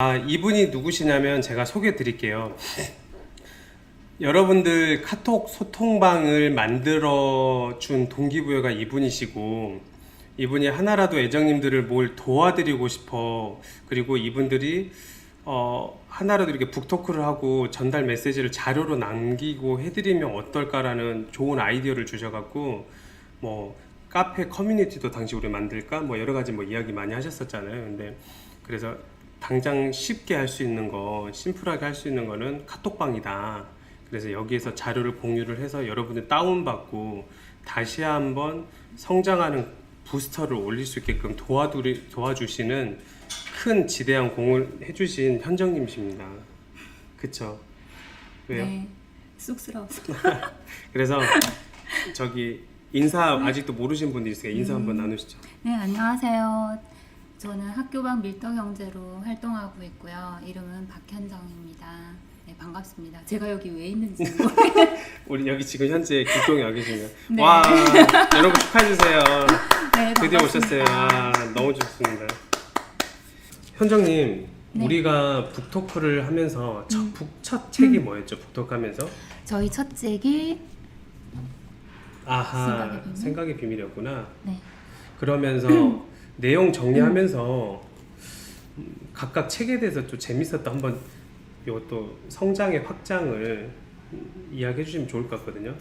이분이 누구시냐면 제가 소개해 드릴게요. 여러분들 카톡 소통방을 만들어 준 동기부여가 이분이시고, 이분이 하나라도 애정님들을 뭘 도와드리고 싶어, 그리고 이분들이 하나라도 이렇게 북토크를 하고 전달 메시지를 자료로 남기고 해드리면 어떨까라는 좋은 아이디어를 주셔갖고, 뭐 카페 커뮤니티도 당시 우리 만들까 뭐 여러 가지 뭐 이야기 많이 하셨었잖아요. 근데 그래서 당장 쉽게 할 수 있는 거, 심플하게 할 수 있는 거는 카톡방이다. 그래서 여기에서 자료를 공유를 해서 여러분들 다운받고 다시 한번 성장하는 부스터를 올릴 수 있게끔 도와주시는 큰 지대한 공을 해주신 현정님이십니다. 그쵸? 왜요? 네, 쑥스러워서. 그래서 저기 인사 아직도 모르신 분들 있으니까 인사 한번 나누시죠. 네, 안녕하세요. 저는 학교방 밀떡형제로 활동하고 있고요. 이름은 박현정입니다. 네, 반갑습니다. 제가 여기 왜 있는지 모르겠어요. 우리 여기 지금 현재 길동에 와 계시네요. 네. 와, 여러분 축하해주세요. 네, 드디어 반갑습니다. 오셨어요. 너무 좋습니다. 현정님, 네. 우리가 북토크를 하면서 첫 책이 뭐였죠? 북토크 하면서? 저희 첫 책이 아하, 비밀? 생각의 비밀이었구나. 네, 그러면서 내용 정리하면서 각각 책에 대해서 좀 재밌었던 한번 이것도 성장의 확장을 이야기해 주시면 좋을 것 같거든요.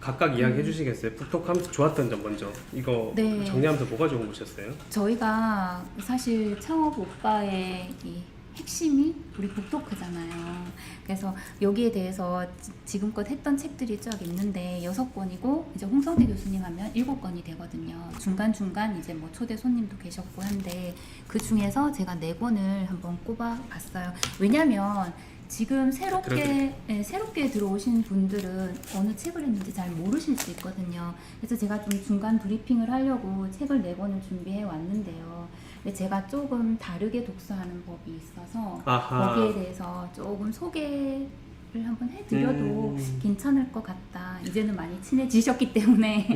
각각 이야기해 주시겠어요? 북토크하면서 좋았던 점 먼저 이거 네. 정리하면서 뭐가 좋은 거 보셨어요? 저희가 사실 창업 오빠의 이 핵심이 우리 북토크잖아요. 그래서 여기에 대해서 지금껏 했던 책들이 쫙 있는데 6권이고 이제 홍성대 교수님 하면 7권이 되거든요. 중간중간 이제 뭐 초대 손님도 계셨고 한데 그 중에서 제가 4권을 한번 꼽아봤어요. 왜냐면 지금 새롭게 들어오신 분들은 어느 책을 했는지 잘 모르실 수 있거든요. 그래서 제가 좀 중간 브리핑을 하려고 책을 4권을 준비해 왔는데요. 근데 제가 조금 다르게 독서하는 법이 있어서 아하. 거기에 대해서 조금 소개를 한번 해드려도 괜찮을 것 같다. 이제는 많이 친해지셨기 때문에.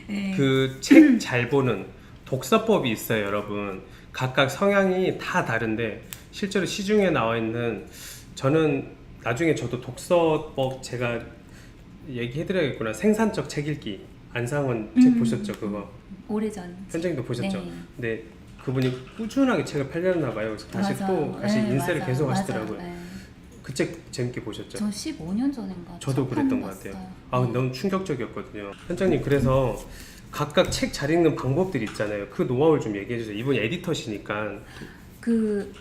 네. 그 책 잘 보는 독서법이 있어요, 여러분. 각각 성향이 다 다른데 실제로 시중에 나와 있는, 저는 나중에 저도 독서법 제가 얘기해드려야겠구나. 생산적 책 읽기, 안상원 책 보셨죠? 그거 오래전. 현정님도 보셨죠? 네. 근데 그분이 꾸준하게 책을 팔렸나 봐요. 그래서 다시 또 다시 네, 인쇄를 맞아요. 계속 맞아요. 하시더라고요. 네. 그 책 재밌게 보셨죠? 저 15년 전인가 저도 첫 그랬던 판 것 같아요. 봤어요. 아, 네. 너무 충격적이었거든요. 현장님, 그래서 각각 책 잘 읽는 방법들이 있잖아요. 그 노하우를 좀 얘기해 주세요. 이분이 에디터시니까.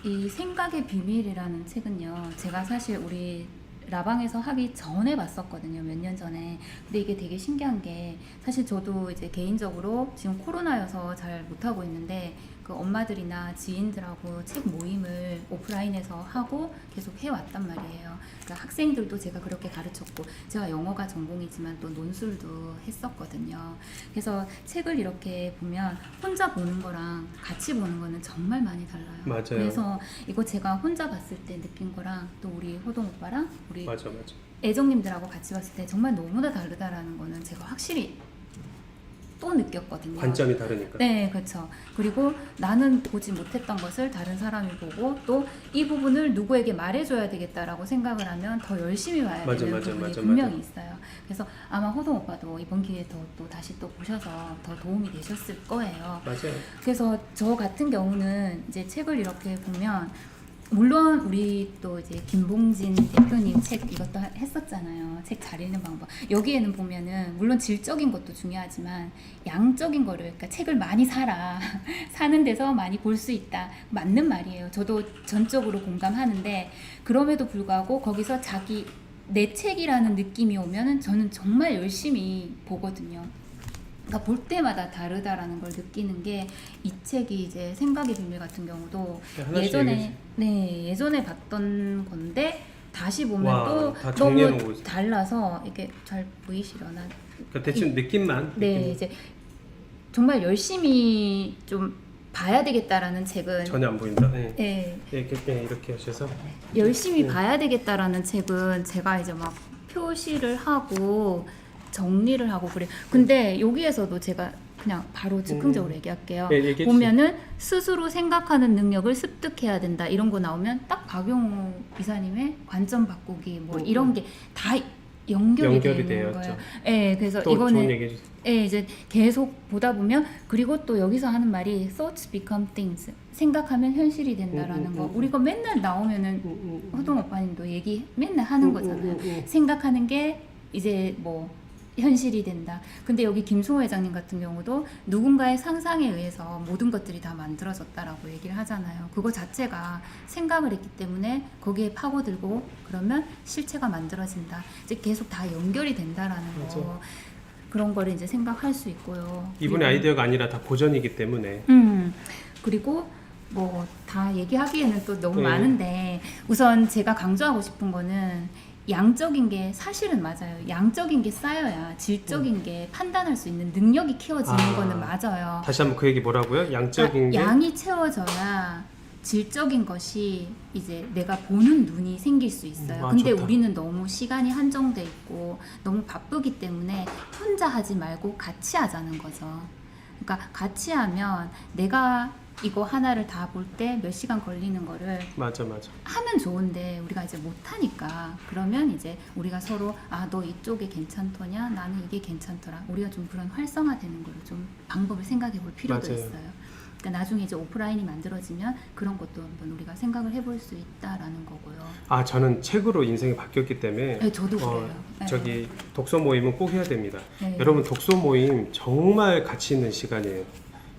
이 생각의 비밀이라는 책은요, 제가 사실 우리 라방에서 하기 전에 봤었거든요. 몇 년 전에. 근데 이게 되게 신기한 게, 사실 저도 이제 개인적으로 지금 코로나여서 잘 못하고 있는데, 그 엄마들이나 지인들하고 책 모임을 오프라인에서 하고 계속 해왔단 말이에요. 그러니까 학생들도 제가 그렇게 가르쳤고, 제가 영어가 전공이지만 또 논술도 했었거든요. 그래서 책을 이렇게 보면 혼자 보는 거랑 같이 보는 거는 정말 많이 달라요. 맞아요. 그래서 이거 제가 혼자 봤을 때 느낀 거랑 또 우리 호동 오빠랑 우리 맞아. 애정님들하고 같이 봤을 때 정말 너무나 다르다라는 거는 제가 확실히 또 느꼈거든요. 관점이 다르니까. 네, 그렇죠. 그리고 나는 보지 못했던 것을 다른 사람이 보고 또 이 부분을 누구에게 말해줘야 되겠다라고 생각을 하면 더 열심히 봐야 되는 부분이 분명히 있어요. 그래서 아마 호동 오빠도 이번 기회에 또 다시 또 보셔서 더 도움이 되셨을 거예요. 맞아요. 그래서 저 같은 경우는 이제 책을 이렇게 보면, 물론 우리 또 이제 김봉진 대표님 책 이것도 했었잖아요. 책 잘 읽는 방법. 여기에는 보면은 물론 질적인 것도 중요하지만 양적인 거를, 그러니까 책을 많이 사라. 사는 데서 많이 볼 수 있다. 맞는 말이에요. 저도 전적으로 공감하는데, 그럼에도 불구하고 거기서 내 책이라는 느낌이 오면은 저는 정말 열심히 보거든요. 그러니까 볼 때마다 다르다라는 걸 느끼는 게, 이 책이 이제 생각의 비밀 같은 경우도 예전에 봤던 건데 다시 보면 또 다 너무 정리해놓은 거지. 달라서, 이게 잘 보이시려나? 그러니까 대충 느낌만. 네, 이제 정말 열심히 좀 봐야 되겠다라는 책은 전혀 안 보인다. 네. 네, 이렇게 하셔서. 열심히 네. 봐야 되겠다라는 책은 제가 이제 막 표시를 하고 정리를 하고 그래. 근데 여기에서도 제가 그냥 바로 즉흥적으로 얘기할게요. 네, 얘기해 주세요. 보면은 스스로 생각하는 능력을 습득해야 된다 이런 거 나오면 딱 박용호 이사님의 관점 바꾸기 뭐 이런 게 다 연결이 되는 되었죠. 거예요. 예, 그래서 또 이거는 좋은 얘기 해주세요. 예, 이제 계속 보다 보면 그리고 또 여기서 하는 말이 thoughts become things 생각하면 현실이 된다라는 거 우리가 맨날 나오면은 호동 오빠님도 얘기 맨날 하는 거잖아요. 생각하는 게 이제 뭐 현실이 된다. 근데 여기 김승호 회장님 같은 경우도 누군가의 상상에 의해서 모든 것들이 다 만들어졌다라고 얘기를 하잖아요. 그거 자체가 생각을 했기 때문에 거기에 파고들고 그러면 실체가 만들어진다. 이제 계속 다 연결이 된다라는 거. 맞아. 그런 거를 이제 생각할 수 있고요. 이분의 아이디어가 아니라 다 고전이기 때문에 그리고 뭐 다 얘기하기에는 또 너무 네. 많은데 우선 제가 강조하고 싶은 거는 양적인 게 사실은 맞아요. 양적인 게 쌓여야 질적인 게 판단할 수 있는 능력이 키워지는 거는 맞아요. 다시 한번 그 얘기 뭐라고요? 양적인 게 양이 채워져야 질적인 것이 이제 내가 보는 눈이 생길 수 있어요. 근데 좋다. 우리는 너무 시간이 한정돼 있고 너무 바쁘기 때문에 혼자 하지 말고 같이 하자는 거죠. 그러니까 같이 하면 내가 이거 하나를 다 볼 때 몇 시간 걸리는 거를 맞아. 하면 좋은데 우리가 이제 못하니까 그러면 이제 우리가 서로 너 이쪽에 괜찮더냐 나는 이게 괜찮더라 우리가 좀 그런 활성화되는 거를 좀 방법을 생각해 볼 필요도 맞아요. 있어요. 그러니까 나중에 이제 오프라인이 만들어지면 그런 것도 한번 우리가 생각을 해볼 수 있다라는 거고요. 저는 책으로 인생이 바뀌었기 때문에 네, 저도 그래요. 네. 저기 독서 모임은 꼭 해야 됩니다. 네. 여러분 독서 모임 정말 가치 있는 시간이에요.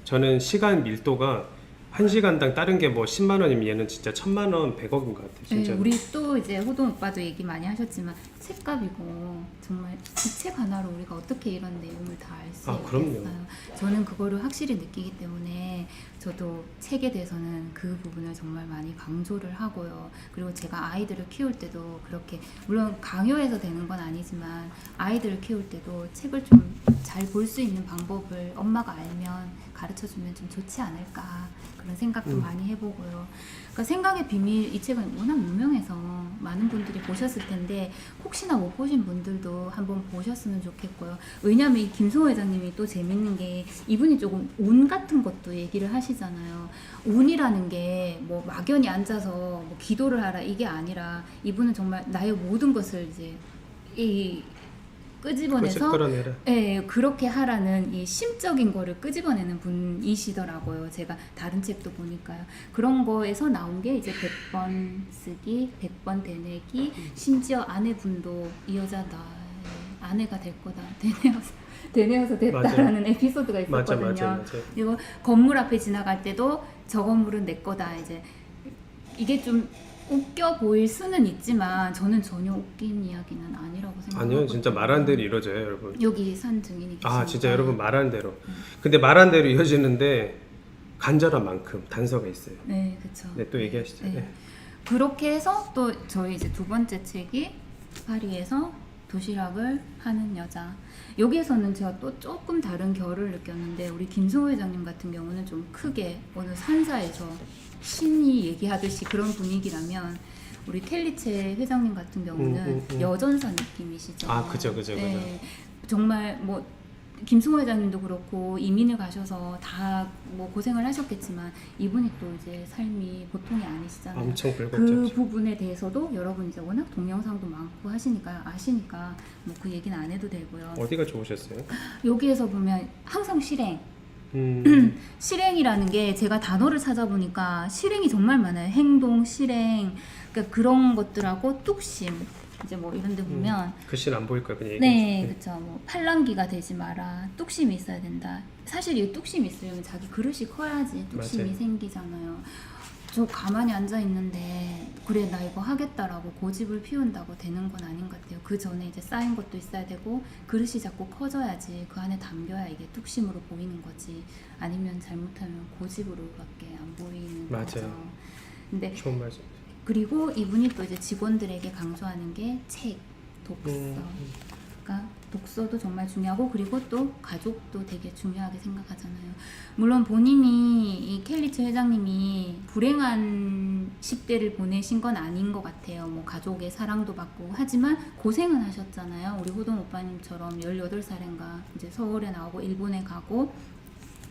저는 시간 밀도가 1시간당 다른 게 뭐 10만 원이면 얘는 진짜 1000만 원, 100억인 것 같아요. 진짜. 네, 우리 또 이제 호동 오빠도 얘기 많이 하셨지만 책값이고 정말 이 책 하나로 우리가 어떻게 이런 내용을 다 알 수 그럼요. 있겠어요. 저는 그거를 확실히 느끼기 때문에 저도 책에 대해서는 그 부분을 정말 많이 강조를 하고요. 그리고 제가 아이들을 키울 때도 그렇게 물론 강요해서 되는 건 아니지만 아이들을 키울 때도 책을 좀 잘 볼 수 있는 방법을 엄마가 알면 가르쳐주면 좀 좋지 않을까 그런 생각도 많이 해보고요. 그러니까 생각의 비밀 이 책은 워낙 유명해서 많은 분들이 보셨을 텐데 혹시나 못 보신 분들도 한번 보셨으면 좋겠고요. 왜냐하면 이 김승호 회장님이 또 재밌는 게 이분이 조금 운 같은 것도 얘기를 하시잖아요. 운이라는 게 뭐 막연히 앉아서 뭐 기도를 하라 이게 아니라 이분은 정말 나의 모든 것을 이제 이 끄집어내서 끌어내라. 예, 그렇게 하라는 이 심적인 거를 끄집어내는 분이시더라고요. 제가 다른 책도 보니까요. 그런 거에서 나온 게 이제 100번 쓰기, 100번 되뇌기, 심지어 아내분도 이 여자 나의 아내가 될 거다. 되뇌어서 됐다라는 에피소드가 있었거든요. 맞아. 그리고 건물 앞에 지나갈 때도 저 건물은 내 거다. 이제 이게 좀 웃겨 보일 수는 있지만 저는 전혀 웃긴 이야기는 아니라고 생각하거든요. 아니요, 진짜 말한 대로 이루어져요, 여러분. 여기 산 증인이 계시니까. 진짜 여러분 말한 대로. 근데 말한 대로 이어지는데 간절한 만큼 단서가 있어요. 네, 그렇죠. 네, 또 얘기하시죠. 네. 네. 그렇게 해서 또 저희 이제 두 번째 책이 파리에서 도시락을 하는 여자. 여기에서는 제가 또 조금 다른 결을 느꼈는데 우리 김승호 회장님 같은 경우는 좀 크게 어느 산사에서 신이 얘기하듯이 그런 분위기라면 우리 켈리체 회장님 같은 경우는 여전사 느낌이시죠. 그죠. 네, 정말 뭐 김승호 회장님도 그렇고 이민을 가셔서 다 뭐 고생을 하셨겠지만 이분이 또 이제 삶이 보통이 아니시잖아요. 엄청 그 굴곡졌죠. 부분에 대해서도 여러분 이제 워낙 동영상도 많고 하시니까 아시니까 뭐 그 얘기는 안 해도 되고요. 어디가 좋으셨어요? 여기에서 보면 항상 실행. 실행이라는 게 제가 단어를 찾아보니까 실행이 정말 많아요. 행동, 실행, 그러니까 그런 것들하고 뚝심. 이제 뭐 이런 데 보면 글씨는 안 보일 거예요. 그냥 네, 얘기해 그렇죠. 뭐 팔랑귀가 되지 마라. 뚝심이 있어야 된다. 사실 이 뚝심이 있으려면 자기 그릇이 커야지 뚝심이 맞아요. 생기잖아요. 저 가만히 앉아 있는데 그래 나 이거 하겠다라고 고집을 피운다고 되는 건 아닌 것 같아요. 그 전에 이제 쌓인 것도 있어야 되고 그릇이 자꾸 커져야지 그 안에 담겨야 이게 뚝심으로 보이는 거지. 아니면 잘못하면 고집으로밖에 안 보이는 맞아요. 거죠. 근데 좋은 말씀. 그리고 이분이 또 이제 직원들에게 강조하는 게 책, 독서. 그러니까 독서도 정말 중요하고 그리고 또 가족도 되게 중요하게 생각하잖아요. 물론 본인이 이 켈리츠 회장님이 불행한 10대를 보내신 건 아닌 것 같아요. 뭐 가족의 사랑도 받고 하지만 고생은 하셨잖아요. 우리 호동 오빠님처럼 18살인가 이제 서울에 나오고 일본에 가고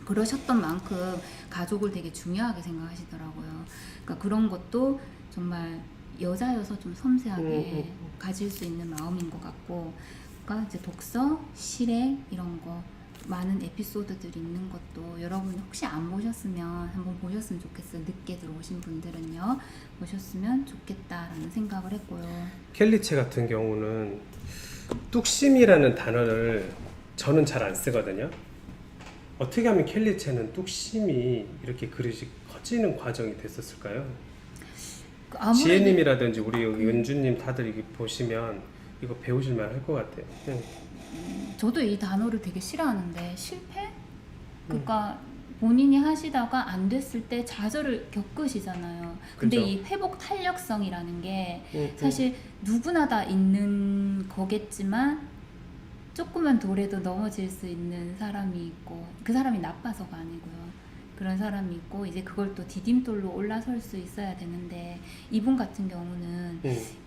그러셨던 만큼 가족을 되게 중요하게 생각하시더라고요. 그러니까 그런 것도 정말 여자여서 좀 섬세하게 가질 수 있는 마음인 것 같고, 그러니까 이제 독서, 실행 이런 거 많은 에피소드들이 있는 것도 여러분 혹시 안 보셨으면 한번 보셨으면 좋겠어요. 늦게 들어오신 분들은요 보셨으면 좋겠다라는 생각을 했고요. 켈리체 같은 경우는 뚝심이라는 단어를 저는 잘 안 쓰거든요. 어떻게 하면 켈리체는 뚝심이 이렇게 그릇이 커지는 과정이 됐었을까요? 지혜님이라든지 우리 여기 은주님 다들 이게 보시면 이거 배우실만 할 것 같아요. 저도 이 단어를 되게 싫어하는데 실패? 그러니까 본인이 하시다가 안 됐을 때 좌절을 겪으시잖아요. 근데 그죠. 이 회복 탄력성이라는 게 사실 누구나 다 있는 거겠지만 조금만 돌해도 넘어질 수 있는 사람이 있고 그 사람이 나빠서가 아니고요. 그런 사람이 있고 이제 그걸 또 디딤돌로 올라설 수 있어야 되는데 이분 같은 경우는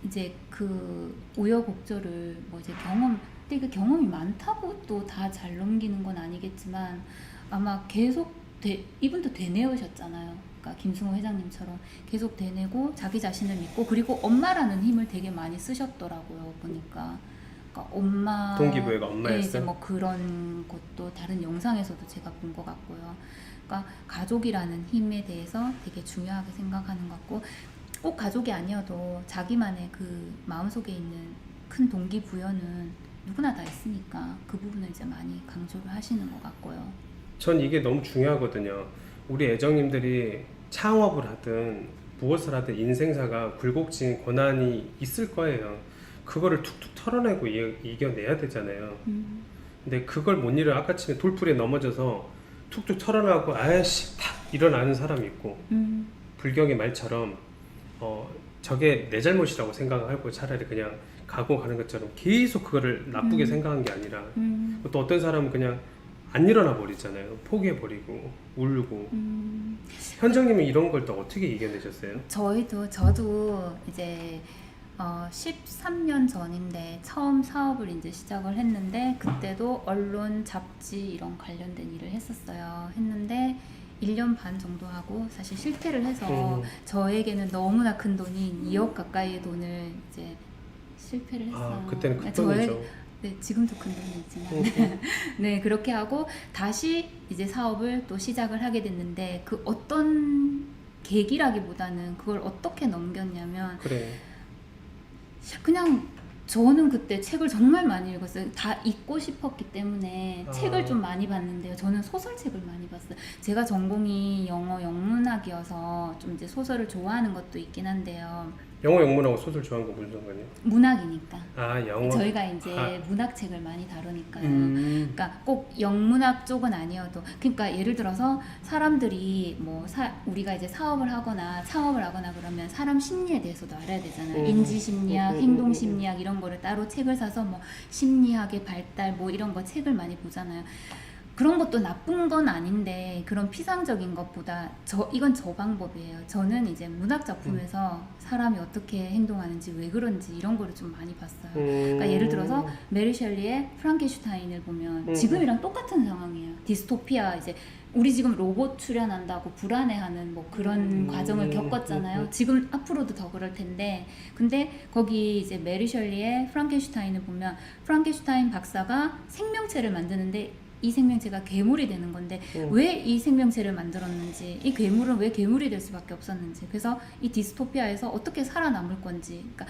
이제 그 우여곡절을 뭐 이제 근데 그 경험이 많다고 또 다 잘 넘기는 건 아니겠지만 아마 계속 이분도 되뇌우셨잖아요. 그러니까 김승호 회장님처럼 계속 되뇌고 자기 자신을 믿고 그리고 엄마라는 힘을 되게 많이 쓰셨더라고요. 보니까. 그러니까 엄마 동기부여가 엄마였어요? 이제 뭐 그런 것도 다른 영상에서도 제가 본 것 같고요. 그러니까 가족이라는 힘에 대해서 되게 중요하게 생각하는 것 같고 꼭 가족이 아니어도 자기만의 그 마음속에 있는 큰 동기부여는 누구나 다 있으니까 그 부분을 이제 많이 강조를 하시는 것 같고요. 전 이게 너무 중요하거든요. 우리 애정님들이 창업을 하든 무엇을 하든 인생사가 굴곡진 고난이 있을 거예요. 그거를 툭툭 털어내고 이겨내야 되잖아요. 근데 그걸 못 일어 아까처럼 돌풀이에 넘어져서 툭툭 털어나고 아이씨 탁 일어나는 사람이 있고 불경의 말처럼 저게 내 잘못이라고 생각하고 차라리 그냥 가고 가는 것처럼 계속 그거를 나쁘게 생각한 게 아니라 또 어떤 사람은 그냥 안 일어나 버리잖아요. 포기해 버리고 울고. 현정님은 이런 걸 또 어떻게 이겨내셨어요? 저도 이제 13년 전인데 처음 사업을 이제 시작을 했는데 그때도 언론, 잡지 이런 관련된 일을 했는데 1년 반 정도 하고 사실 실패를 해서 저에게는 너무나 큰 돈인 2억 가까이의 돈을 이제 실패를 했어요. 그때는 큰 돈이죠. 네, 지금도 큰 돈이지만 네, 그렇게 하고 다시 이제 사업을 또 시작을 하게 됐는데 그 어떤 계기라기보다는 그걸 어떻게 넘겼냐면 그래. 그냥 저는 그때 책을 정말 많이 읽었어요. 다 읽고 싶었기 때문에 책을 좀 많이 봤는데요. 저는 소설책을 많이 봤어요. 제가 전공이 영어 영문학이어서 좀 이제 소설을 좋아하는 것도 있긴 한데요. 영어 영문하고 소설 좋아하는 거 무슨 상관이에요? 문학이니까. 영어. 저희가 이제 문학책을 많이 다루니까요. 그러니까 꼭 영문학 쪽은 아니어도 그러니까 예를 들어서 사람들이 뭐 우리가 이제 사업을 하거나 창업을 하거나 그러면 사람 심리에 대해서도 알아야 되잖아요. 인지 심리학, 행동 심리학 이런 거를 따로 책을 사서 뭐 심리학의 발달 뭐 이런 거 책을 많이 보잖아요. 그런 것도 나쁜 건 아닌데 그런 피상적인 것보다 이건 저 방법이에요. 저는 이제 문학 작품에서 사람이 어떻게 행동하는지 왜 그런지 이런 거를 좀 많이 봤어요. 그러니까 예를 들어서 메리 셸리의 프랑켄슈타인을 보면 지금이랑 똑같은 상황이에요. 디스토피아 이제 우리 지금 로봇 출연한다고 불안해하는 뭐 그런 과정을 겪었잖아요. 지금 앞으로도 더 그럴 텐데 근데 거기 이제 메리 셸리의 프랑켄슈타인을 보면 프랑켄슈타인 박사가 생명체를 만드는데 이 생명체가 괴물이 되는 건데 왜 이 생명체를 만들었는지 이 괴물은 왜 괴물이 될 수밖에 없었는지 그래서 이 디스토피아에서 어떻게 살아남을 건지 그러니까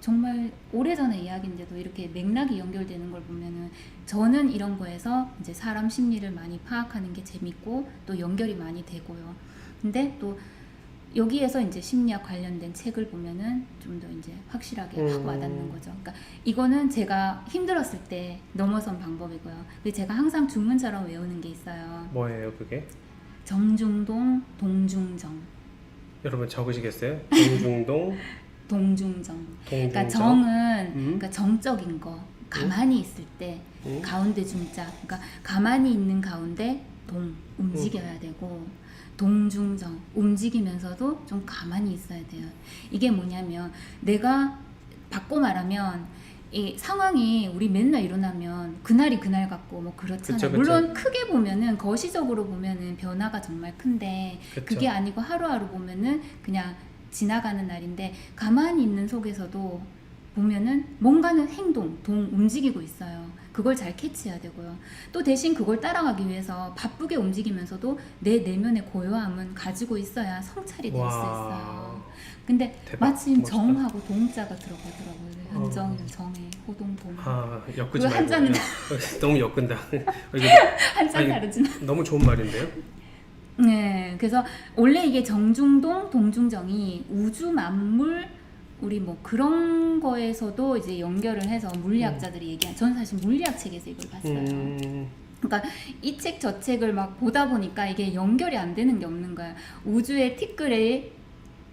정말 오래전의 이야기인데도 이렇게 맥락이 연결되는 걸 보면은 저는 이런 거에서 이제 사람 심리를 많이 파악하는 게 재밌고 또 연결이 많이 되고요. 근데 또 여기에서 이제 심리학 관련된 책을 보면은 좀 더 이제 확실하게 확 와닿는 거죠. 그러니까 이거는 제가 힘들었을 때 넘어선 방법이고요. 근데 제가 항상 중문처럼 외우는 게 있어요. 뭐예요 그게? 정중동, 동중정. 여러분 적으시겠어요? 동중동, 동중정. 동중정. 그러니까 정은 그러니까 정적인 거. 가만히 있을 때 응? 가운데 중자, 그러니까 가만히 있는 가운데 움직여야 되고 동중정, 움직이면서도 좀 가만히 있어야 돼요. 이게 뭐냐면 내가 바꿔 말하면 이 상황이 우리 맨날 일어나면 그날이 그날 같고 뭐 그렇잖아요. 그쵸, 그쵸. 물론 크게 보면은 거시적으로 보면은 변화가 정말 큰데 그쵸. 그게 아니고 하루하루 보면은 그냥 지나가는 날인데 가만히 있는 속에서도 보면은 뭔가는 행동, 움직이고 있어요. 그걸 잘 캐치해야 되고요. 또 대신 그걸 따라가기 위해서 바쁘게 움직이면서서도 내 내면의 고요함은 가지고 있어야 성찰이 될 수 와. 있어요. 근데 대박. 마침 멋있다. 정하고 동자가 들어가더라고요. 현정일, 정해, 호동, 동. 아, 엮지 그거 말고. 한자는 너무 엮은다. 이게 한참 아니, 다르지만. 너무 좋은 말인데요? 네, 그래서 원래 이게 정중동, 동중정이 우주 만물 우리 뭐 그런 거에서도 이제 연결을 해서 물리학자들이 얘기한. 전 사실 물리학 책에서 이걸 봤어요. 그러니까 이 책 저 책을 막 보다 보니까 이게 연결이 안 되는 게 없는 거야. 우주의 티끌에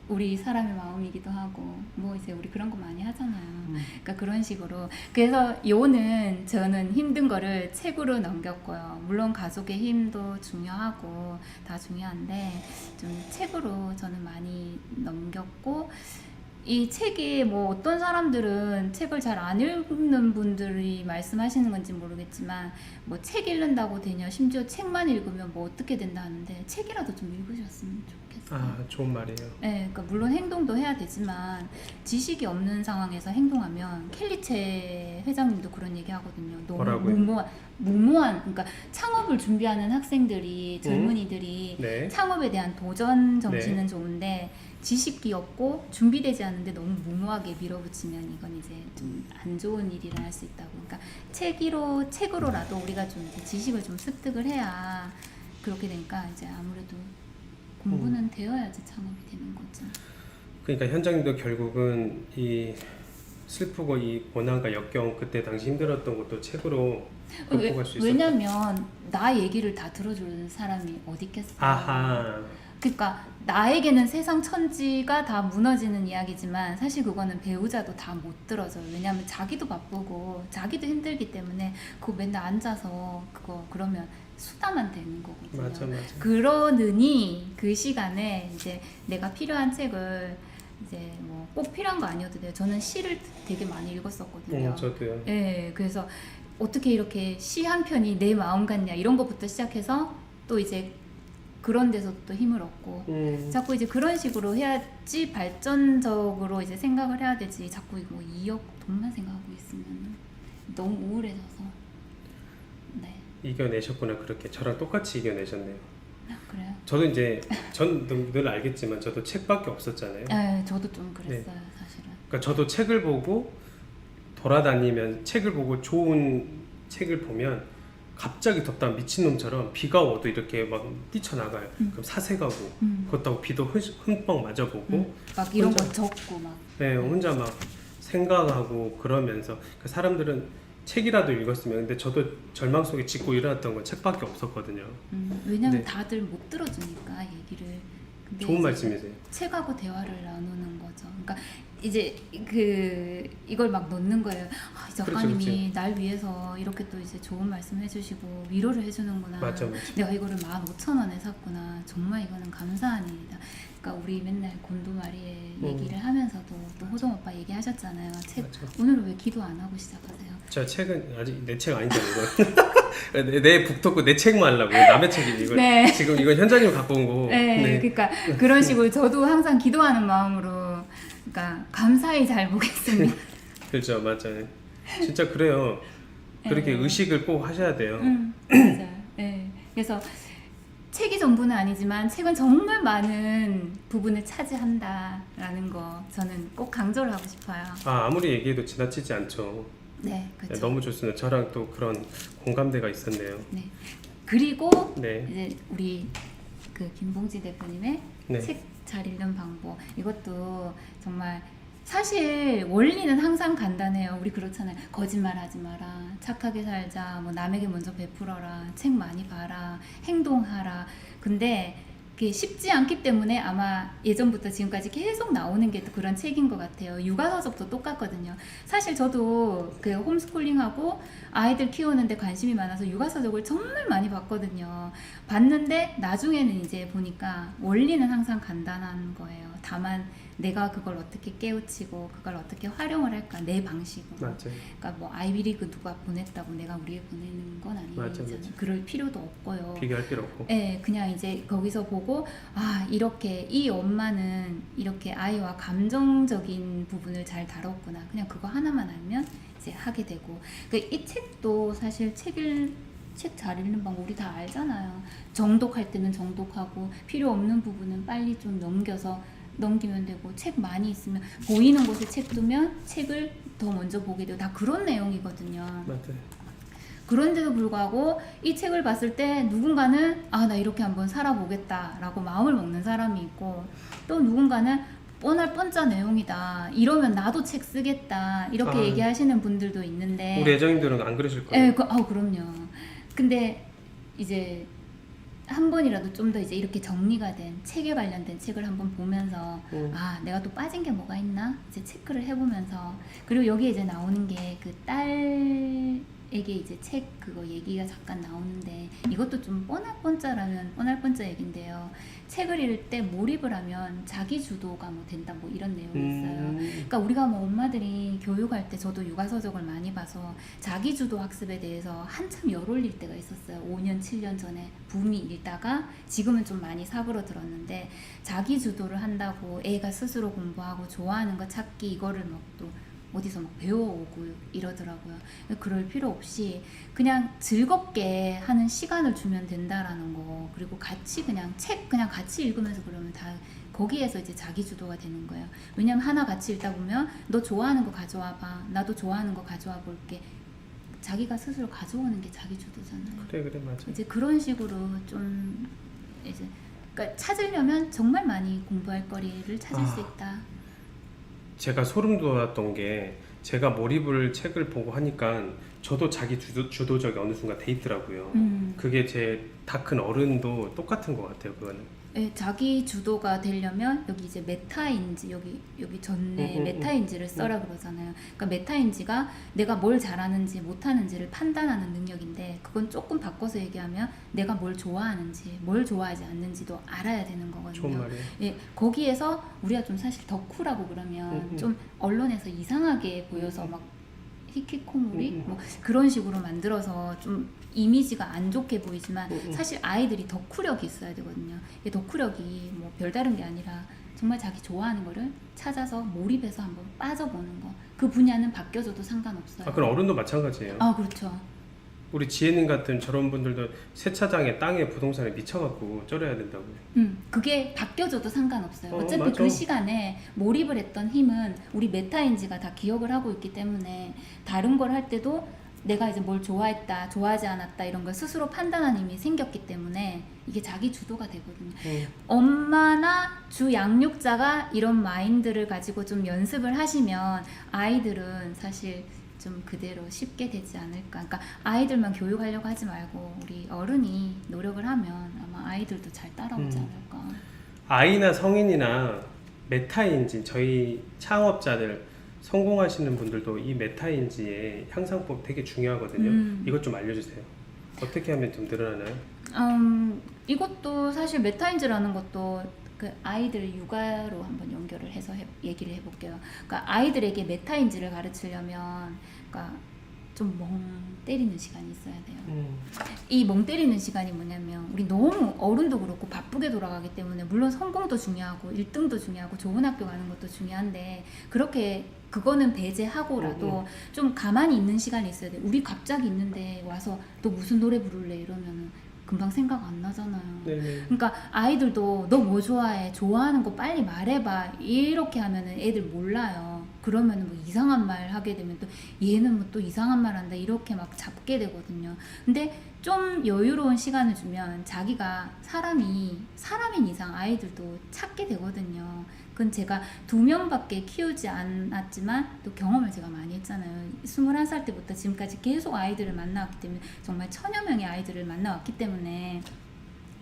우리 사람의 마음이기도 하고 뭐 이제 우리 그런 거 많이 하잖아요. 그러니까 그런 식으로. 그래서 요는 저는 힘든 거를 책으로 넘겼고요. 물론 가족의 힘도 중요하고 다 중요한데 좀 책으로 저는 많이 넘겼고, 이 책이 뭐 어떤 사람들은 책을 잘 안 읽는 분들이 말씀하시는 건지 모르겠지만 뭐 책 읽는다고 되냐, 심지어 책만 읽으면 뭐 어떻게 된다 하는데 책이라도 좀 읽으셨으면 좋겠어요. 아, 좋은 말이에요. 네, 그러니까 물론 행동도 해야 되지만 지식이 없는 상황에서 행동하면 켈리체 회장님도 그런 얘기 하거든요. 너무 뭐라고요? 무모한, 그러니까 창업을 준비하는 학생들이, 젊은이들이 네. 창업에 대한 도전 정신은 네. 좋은데 지식이 없고 준비되지 않은데 너무 무모하게 밀어붙이면 이건 이제 좀 안 좋은 일이 일어날 수 있다고. 그러니까 책으로라도 우리가 좀 이제 지식을 좀 습득을 해야 그렇게 되니까 이제 아무래도 공부는 되어야지 창업이 되는 거죠. 그러니까 현장님도 결국은 이 슬프고 이 고난과 역경, 그때 당시 힘들었던 것도 책으로 극복할 수 있었다. 왜냐면 나 얘기를 다 들어주는 사람이 어디 있겠어요. 아하. 그러니까 나에게는 세상 천지가 다 무너지는 이야기지만 사실 그거는 배우자도 다 못 들어줘요. 왜냐하면 자기도 바쁘고 자기도 힘들기 때문에 그거 맨날 앉아서 그거 그러면 수다만 되는 거거든요. 맞아. 그러느니 그 시간에 이제 내가 필요한 책을 이제 뭐 꼭 필요한 거 아니어도 돼요. 저는 시를 되게 많이 읽었었거든요. 저도요. 네, 그래서 어떻게 이렇게 시 한 편이 내 마음 같냐 이런 것부터 시작해서 또 이제 그런 데서 또 힘을 얻고 자꾸 이제 그런 식으로 해야지 발전적으로 이제 생각을 해야 되지. 자꾸 이거 2억 돈만 생각하고 있으면 너무 우울해져서. 네. 이겨내셨구나. 그렇게 저랑 똑같이 이겨내셨네요. 아, 그래요? 저도 이제 전 늘 알겠지만 저도 책밖에 없었잖아요. 네, 저도 좀 그랬어요, 사실은. 그러니까 저도 책을 보고 돌아다니면 책을 보고 좋은 책을 보면 갑자기 덥다 미친놈처럼 비가 와도 이렇게 막 뛰쳐나가요. 그럼 사세 가고 그렇다고 비도 흠뻑 맞아보고 막 이런 혼자- 거 적고 막. 네, 혼자 막 생각하고 그러면서 그 사람들은 책이라도 읽었으면, 근데 저도 절망 속에 짚고 일어났던 건 책밖에 없었거든요. 왜냐면 네. 다들 못 들어주니까 얘기를. 근데 좋은 이제 말씀이세요. 책하고 대화를 나누는 거죠. 그러니까 이제 이걸 막 넣는 거예요. 아, 이 작가님이 그렇지. 날 위해서 이렇게 또 이제 좋은 말씀 해주시고 위로를 해주는구나. 맞아. 내가 이거를 15,000원에 샀구나. 정말 이거는 감사한 일이다. 그러니까 우리 맨날 곤도마리의 얘기를 하면서도 또 호동 오빠 얘기하셨잖아요. 책 맞아. 오늘은 왜 기도 안 하고 시작하세요? 저 책은 아직 내 책 아니잖아요. 이거. 내 북토크 내 책만 하려고. 남의 책이 이거. 네. 지금 이건 현장님 갖고 온 거고. 네, 그러니까 그런 식으로 저도 항상 기도하는 마음으로, 그러니까 감사히 잘 보겠습니다. 그렇죠, 맞아요. 진짜 그래요. 그렇게 네. 의식을 꼭 하셔야 돼요. 맞아요. 네, 그래서 책이 전부는 아니지만 책은 정말 많은 부분을 차지한다라는 거 저는 꼭 강조를 하고 싶어요. 아무리 얘기해도 지나치지 않죠. 네, 그렇죠. 너무 좋습니다. 저랑 또 그런 공감대가 있었네요. 네, 그리고 네. 이제 우리 그 김봉지 대표님의 네. 책 잘 읽는 방법, 이것도 정말 사실 원리는 항상 간단해요. 우리 그렇잖아요. 거짓말하지 마라, 착하게 살자, 뭐 남에게 먼저 베풀어라, 책 많이 봐라, 행동하라. 근데 그게 쉽지 않기 때문에 아마 예전부터 지금까지 계속 나오는 게 또 그런 책인 것 같아요. 육아서적도 똑같거든요. 사실 저도 그 홈스쿨링하고 아이들 키우는데 관심이 많아서 육아서적을 정말 많이 봤거든요. 봤는데 나중에는 이제 보니까 원리는 항상 간단한 거예요. 다만 내가 그걸 어떻게 깨우치고 그걸 어떻게 활용을 할까, 내 방식으로. 맞아요. 그러니까 뭐 아이비리그 누가 보냈다고 내가 우리 애 보내는 건 아니잖아요. 맞아. 그럴 필요도 없고요. 비교할 필요 없고. 네, 그냥 이제 거기서 보고 아 이렇게 이 엄마는 이렇게 아이와 감정적인 부분을 잘 다뤘구나. 그냥 그거 하나만 알면 이제 하게 되고. 이 책도 사실 책 잘 읽는 방법 우리 다 알잖아요. 정독할 때는 정독하고 필요 없는 부분은 빨리 좀 넘기면 되고, 책 많이 있으면 보이는 곳에 책 두면 책을 더 먼저 보게 되고, 다 그런 내용이거든요. 맞아요. 그런데도 불구하고 이 책을 봤을 때 누군가는 아, 나 이렇게 한번 살아보겠다 라고 마음을 먹는 사람이 있고, 또 누군가는 뻔할 뻔짜 내용이다, 이러면 나도 책 쓰겠다, 이렇게 아, 얘기하시는 분들도 있는데, 우리 애정님들은 안 그러실 거예요. 그럼요. 근데 이제 한 번이라도 좀 더 이제 이렇게 정리가 된 책에 관련된 책을 한번 보면서 아, 내가 또 빠진 게 뭐가 있나 이제 체크를 해보면서, 그리고 여기에 이제 나오는 게 그 딸에게 이제 책 그거 얘기가 잠깐 나오는데, 이것도 좀 뻔할 뻔짜라면 뻔할 뻔짜 얘긴데요. 책을 읽을 때 몰입을 하면 자기 주도가 뭐 된다, 뭐 이런 내용이 있어요. 그러니까 우리가 뭐 엄마들이 교육할 때, 저도 육아서적을 많이 봐서 자기 주도 학습에 대해서 한참 열 올릴 때가 있었어요. 5년 7년 전에 붐이 일다가 지금은 좀 많이 사그러들었는데, 자기 주도를 한다고 애가 스스로 공부하고 좋아하는 거 찾기, 이거를 막 또 어디서 막 배워오고 이러더라고요. 그럴 필요 없이 그냥 즐겁게 하는 시간을 주면 된다라는 거, 그리고 같이 그냥 책 그냥 같이 읽으면서 그러면 다 거기에서 이제 자기 주도가 되는 거예요. 왜냐면 하나 같이 읽다 보면 너 좋아하는 거 가져와 봐, 나도 좋아하는 거 가져와 볼게, 자기가 스스로 가져오는 게 자기 주도잖아요. 그래 맞아. 이제 그런 식으로 좀 이제 그러니까 찾으려면 정말 많이 공부할 거리를 찾을 수 있다. 제가 소름 돋았던 게, 제가 몰입을 책을 보고 하니까 저도 자기 주도적이 어느 순간 돼 있더라고요. 그게 제 다 큰 어른도 똑같은 것 같아요. 그거는. 네, 자기 주도가 되려면 여기 이제 메타인지, 여기 전에 메타인지를 써라 그러잖아요. 그러니까 메타인지가 내가 뭘 잘하는지 못하는지를 판단하는 능력인데, 그건 조금 바꿔서 얘기하면 내가 뭘 좋아하는지 뭘 좋아하지 않는지도 알아야 되는 거거든요. 좋은 말이에요. 예, 거기에서 우리가 좀 사실 덕후라고 그러면 좀 언론에서 이상하게 보여서 막 히키코모리 뭐 그런 식으로 만들어서 좀 이미지가 안 좋게 보이지만, 사실 아이들이 덕후력이 있어야 되거든요. 이 덕후력이 뭐 별다른 게 아니라 정말 자기 좋아하는 거를 찾아서 몰입해서 한번 빠져보는 거. 그 분야는 바뀌어져도 상관없어요. 그럼 어른도 마찬가지예요. 그렇죠. 우리 지혜님 같은 저런 분들도 세차장에 땅에 부동산에 미쳐갖고 쩔어야 된다고요. 그게 바뀌어져도 상관없어요. 어차피 맞아. 그 시간에 몰입을 했던 힘은 우리 메타인지가 다 기억을 하고 있기 때문에, 다른 걸 할 때도 내가 이제 뭘 좋아했다, 좋아하지 않았다 이런 걸 스스로 판단하는 힘이 생겼기 때문에 이게 자기 주도가 되거든요. 엄마나 주 양육자가 이런 마인드를 가지고 좀 연습을 하시면 아이들은 사실 좀 그대로 쉽게 되지 않을까. 그러니까 아이들만 교육하려고 하지 말고 우리 어른이 노력을 하면 아마 아이들도 잘 따라오지 않을까. 아이나 성인이나 메타인지, 저희 창업자들 성공하시는 분들도 이 메타인지의 향상법 되게 중요하거든요. 이것 좀 알려주세요. 어떻게 하면 좀 늘어나나요? 이것도 사실 메타인지라는 것도 그 아이들 육아로 한번 연결을 해서 얘기를 해볼게요. 그러니까 아이들에게 메타인지를 가르치려면, 그러니까 좀 멍 때리는 시간이 있어야 돼요. 이 멍 때리는 시간이 뭐냐면, 우리 너무 어른도 그렇고 바쁘게 돌아가기 때문에, 물론 성공도 중요하고 1등도 중요하고 좋은 학교 가는 것도 중요한데, 그렇게 그거는 배제하고라도 좀 가만히 있는 시간이 있어야 돼요. 우리 갑자기 있는데 와서 또 무슨 노래 부를래 이러면은 금방 생각 안 나잖아요. 네네. 그러니까 아이들도 너 뭐 좋아해? 좋아하는 거 빨리 말해봐. 이렇게 하면은 애들 몰라요. 그러면은 뭐 이상한 말 하게 되면 또 얘는 뭐 또 이상한 말 한다, 이렇게 막 잡게 되거든요. 근데 좀 여유로운 시간을 주면 자기가 사람인 이상 아이들도 찾게 되거든요. 그건 제가 2명밖에 키우지 않았지만 또 경험을 제가 많이 했잖아요. 21살 때부터 지금까지 계속 아이들을 만나왔기 때문에, 정말 1000여 명의 아이들을 만나왔기 때문에